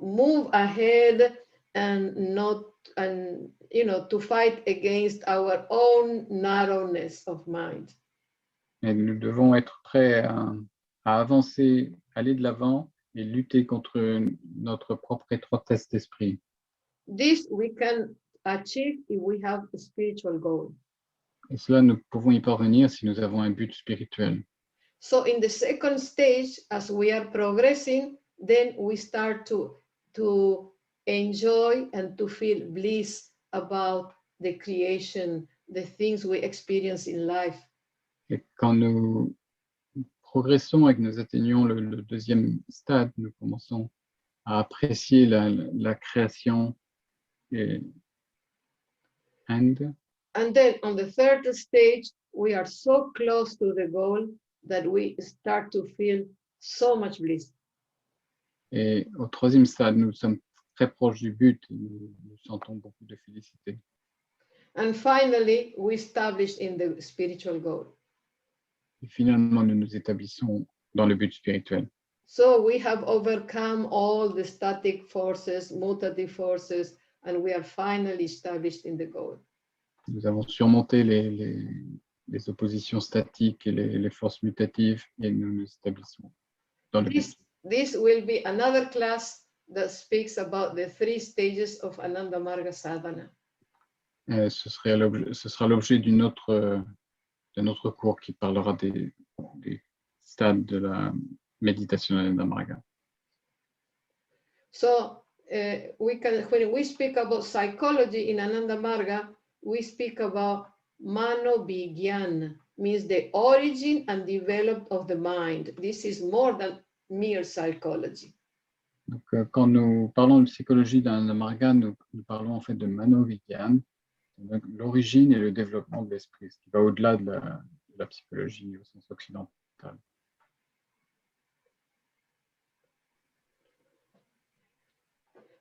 move ahead and to fight against our own narrowness of mind.
Et nous devons être prêts à avancer, aller de l'avant et lutter contre notre propre étroitesse d'esprit.
This we can achieve if we have a spiritual goal.
Et cela, nous pouvons y parvenir si nous avons un but spirituel.
So in the second stage, as we are progressing, then we start to enjoy and to feel bliss about the creation, the things we experience in life.
Et quand nous progressons et que nous atteignons le deuxième stade, nous commençons à apprécier la création
And then on the third stage, we are so close to the goal that we start to feel so much bliss.
Et au troisième stade, nous sommes très proches du but et nous sentons beaucoup de félicité.
And finally, we establish in the spiritual goal.
Et finalement, nous nous établissons dans le but spirituel.
So we have overcome all the static forces, mutative forces, and we are finally established in the goal.
Nous avons surmonté les oppositions statiques et les forces mutatives et nous nous établissons dans le but.
This will be another class that speaks about the 3 stages of Ananda Marga Sadhana.
Ce sera l'objet d'un autre cours qui parlera des stades de la méditation Ananda Marga.
So when we speak about psychology in Ananda Marga, we speak about Manovigyan, means the origin and development of the mind. This is more than mere psychology.
Donc, quand nous parlons de psychologie d'Ananda Marga, nous parlons en fait de Manovigyan, l'origine et le développement de l'esprit, ce qui va au-delà de la psychologie au sens occidental.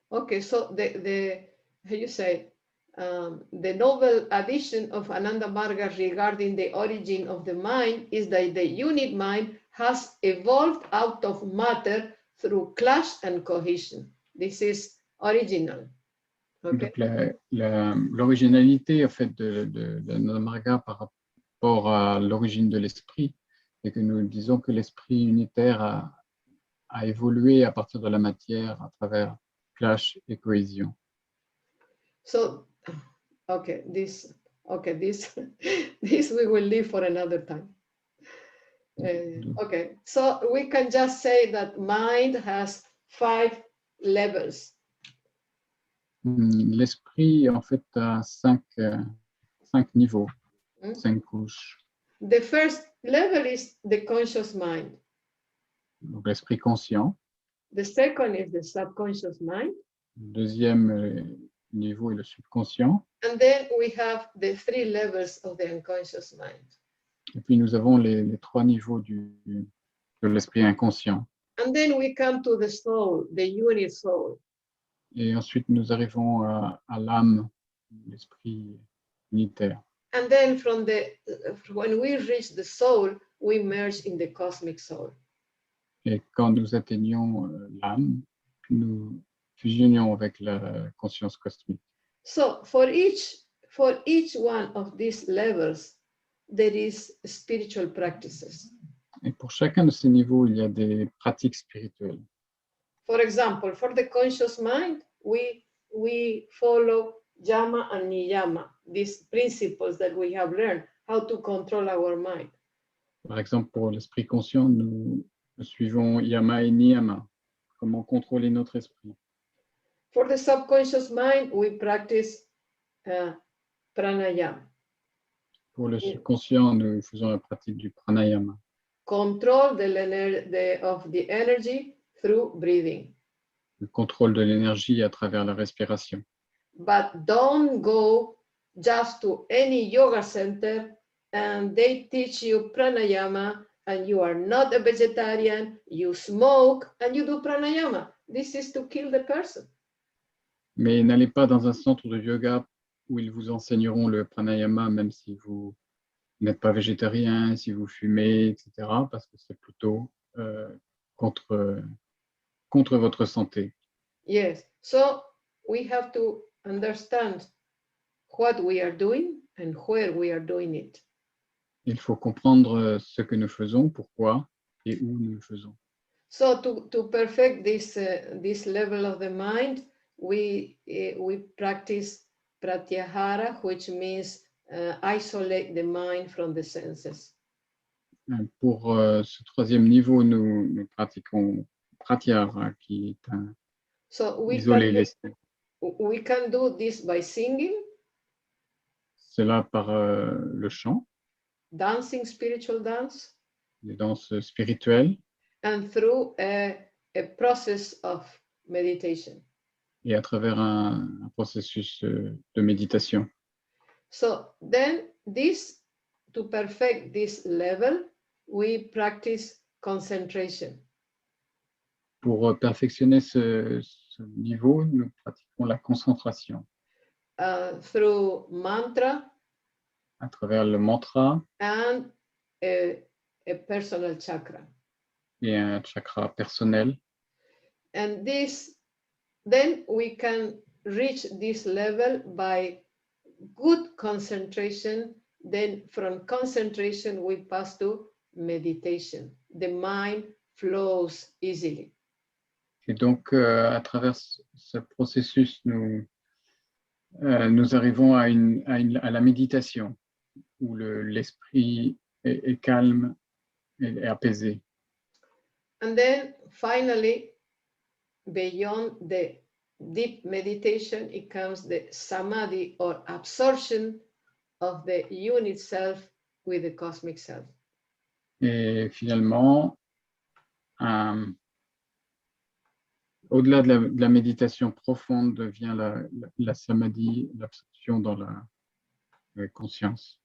Okay, so how you say, the novel addition of Ananda Marga regarding the origin of the mind is that the unit mind has evolved out of matter through clash and cohesion. This is original. Okay.
Donc l'originalité en fait de Ananda Marga par rapport à l'origine de l'esprit, c'est que nous disons que l'esprit unitaire a évolué à partir de la matière à travers clash et cohésion.
So, this we will leave for another time. Okay, so we can just say that mind has 5 levels.
L'esprit en fait a 5 niveaux, 5 couches.
The first level is the conscious mind.
Donc l'esprit conscient.
The second is the subconscious mind.
Le deuxième niveau est le subconscient.
And then we have the 3 levels of the unconscious mind.
Et puis nous avons les 3 niveaux de l'esprit inconscient.
And then we come to the soul, the unit soul.
Et ensuite, nous arrivons à l'âme, l'esprit unitaire.
And then when we reach the soul, we merge in the cosmic soul.
Et quand nous atteignons l'âme, nous fusionnons avec la conscience cosmique.
So for each one of these levels, there is spiritual practices.
Et pour chacun de ces niveaux, il y a des pratiques spirituelles.
For example, for the conscious mind, we follow Yama and Niyama, these principles that we have learned, how to control our mind.
Par exemple, pour l'esprit conscient, nous suivons Yama et Niyama, comment contrôler notre esprit.
For the subconscious mind, we practice pranayama,
Pour le subconscient, nous faisons la pratique du pranayama,
control of the energy through breathing.
le contrôle de l'énergie à travers la respiration.
But don't go just to any yoga center and they teach you pranayama and you are not a vegetarian, you smoke and you do pranayama. This is to kill the person.
Mais n'allez pas dans un centre de yoga où ils vous enseigneront le pranayama, même si vous n'êtes pas végétarien, si vous fumez, etc., parce que c'est plutôt contre votre santé.
Yes, so we have to understand what we are doing and where we are doing it.
Il faut comprendre ce que nous faisons, pourquoi et où nous le faisons.
So to perfect this level of the mind, we practice pratyahara, which means isolate the mind from the senses.
Pour ce troisième niveau, nous pratiquons pratyahara, qui est isoler l'esprit.
We can do this by singing.
Cela par le chant,
Dancing, spiritual dance.
les danses spirituelles.
And through a process of meditation.
Et à travers un processus de méditation.
So then to perfect this level, we practice concentration.
Pour perfectionner ce niveau, nous pratiquons la concentration.
Through mantra.
À travers le mantra.
And a personal chakra.
Et un chakra personnel.
And then we can reach this level by good concentration. Then from concentration, we pass to meditation. The mind flows easily.
Et donc, à travers ce processus, nous arrivons à la méditation, où l'esprit est calme et apaisé.
And then finally, beyond the deep meditation, it comes the samadhi or absorption of the unit self with the cosmic self.
Et finalement, au-delà de la méditation profonde vient la samadhi, l'absorption dans la conscience.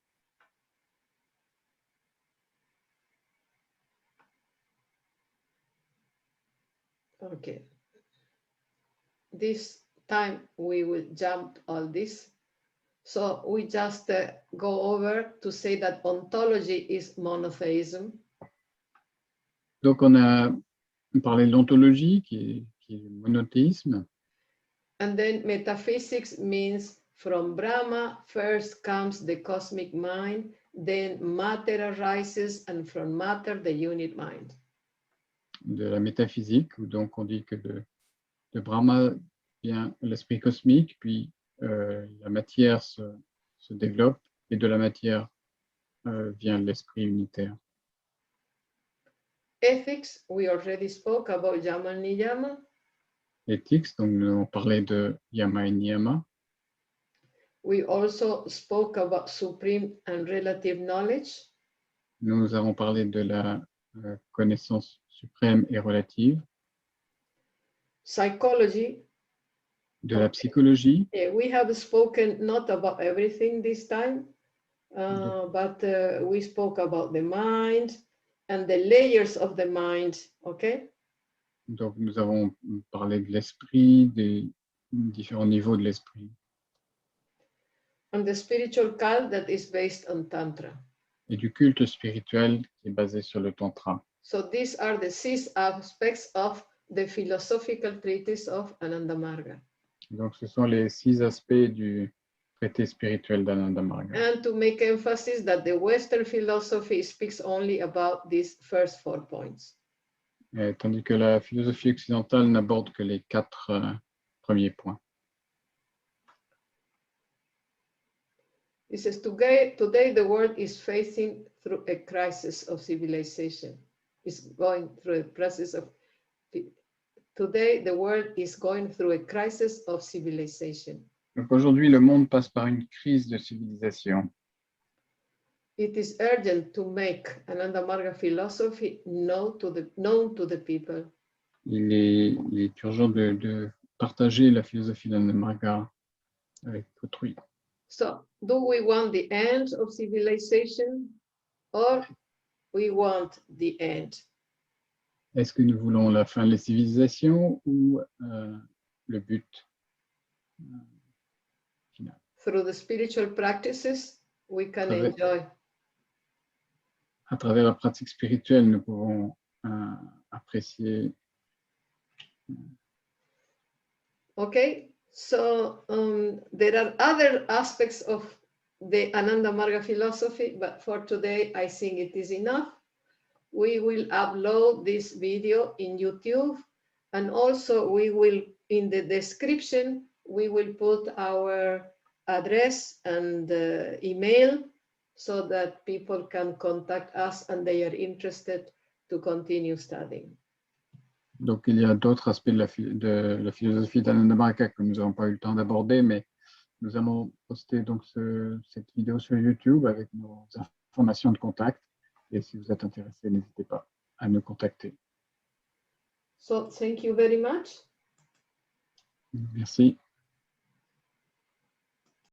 Okay. This time we will jump all this. So we just go over to say that ontology is monotheism.
Donc on a parlé de l'ontologie qui est le monothéisme.
And then metaphysics means from Brahma first comes the cosmic mind, then matter arises, and from matter the unit mind.
De la métaphysique, où donc on dit que de Brahma vient l'esprit cosmique, puis la matière se développe, et de la matière vient l'esprit unitaire.
Ethics, we already spoke about Yama and Niyama.
Ethics, donc nous avons parlé de Yama et Niyama.
We also spoke about supreme and relative knowledge.
Nous avons parlé de la connaissance suprême et relative.
Psychology.
De la psychologie.
We have spoken not about everything this time, but we spoke about the mind and the layers of the mind, okay?
Donc nous avons parlé de l'esprit, différents niveaux de l'esprit.
And the spiritual cult that is based on Tantra.
Et du culte spirituel qui est basé sur le tantra.
So these are the 6 aspects of the philosophical treatise of Ananda Marga.
Donc, ce sont les 6 aspects du traité spirituel d'Ananda Marga.
And to make emphasis that the Western philosophy speaks only about these first 4 points.
Et tandis que la philosophie occidentale n'aborde que les 4 premiers points.
It says, today the world is facing through a crisis of civilization. It's going through a process of, today the world is going through a crisis of civilization.
Donc aujourd'hui, le monde passe par une crise de civilisation.
It is urgent to make Ananda Marga philosophy known to the people.
Il est urgent de partager la philosophie d'Ananda Marga avec autrui.
So, do we want the end of civilization or we want the end?
Est-ce que nous voulons la fin de la civilisation ou le but final?
Through the spiritual practices, we can enjoy.
À travers la pratique spirituelle, nous pouvons apprécier.
Okay, so there are other aspects of the Ananda Marga philosophy, but for today, I think it is enough. We will upload this video in YouTube, and also we will, in the description, we will put our address and email so that people can contact us and they are interested to continue studying.
Donc, il y a d'autres aspects de la philosophie d'Ananda Marga que nous n'avons pas eu le temps d'aborder, mais nous allons poster donc cette vidéo sur YouTube avec nos informations de contact. Et si vous êtes intéressé, n'hésitez pas à nous contacter.
So, thank you very much.
Merci.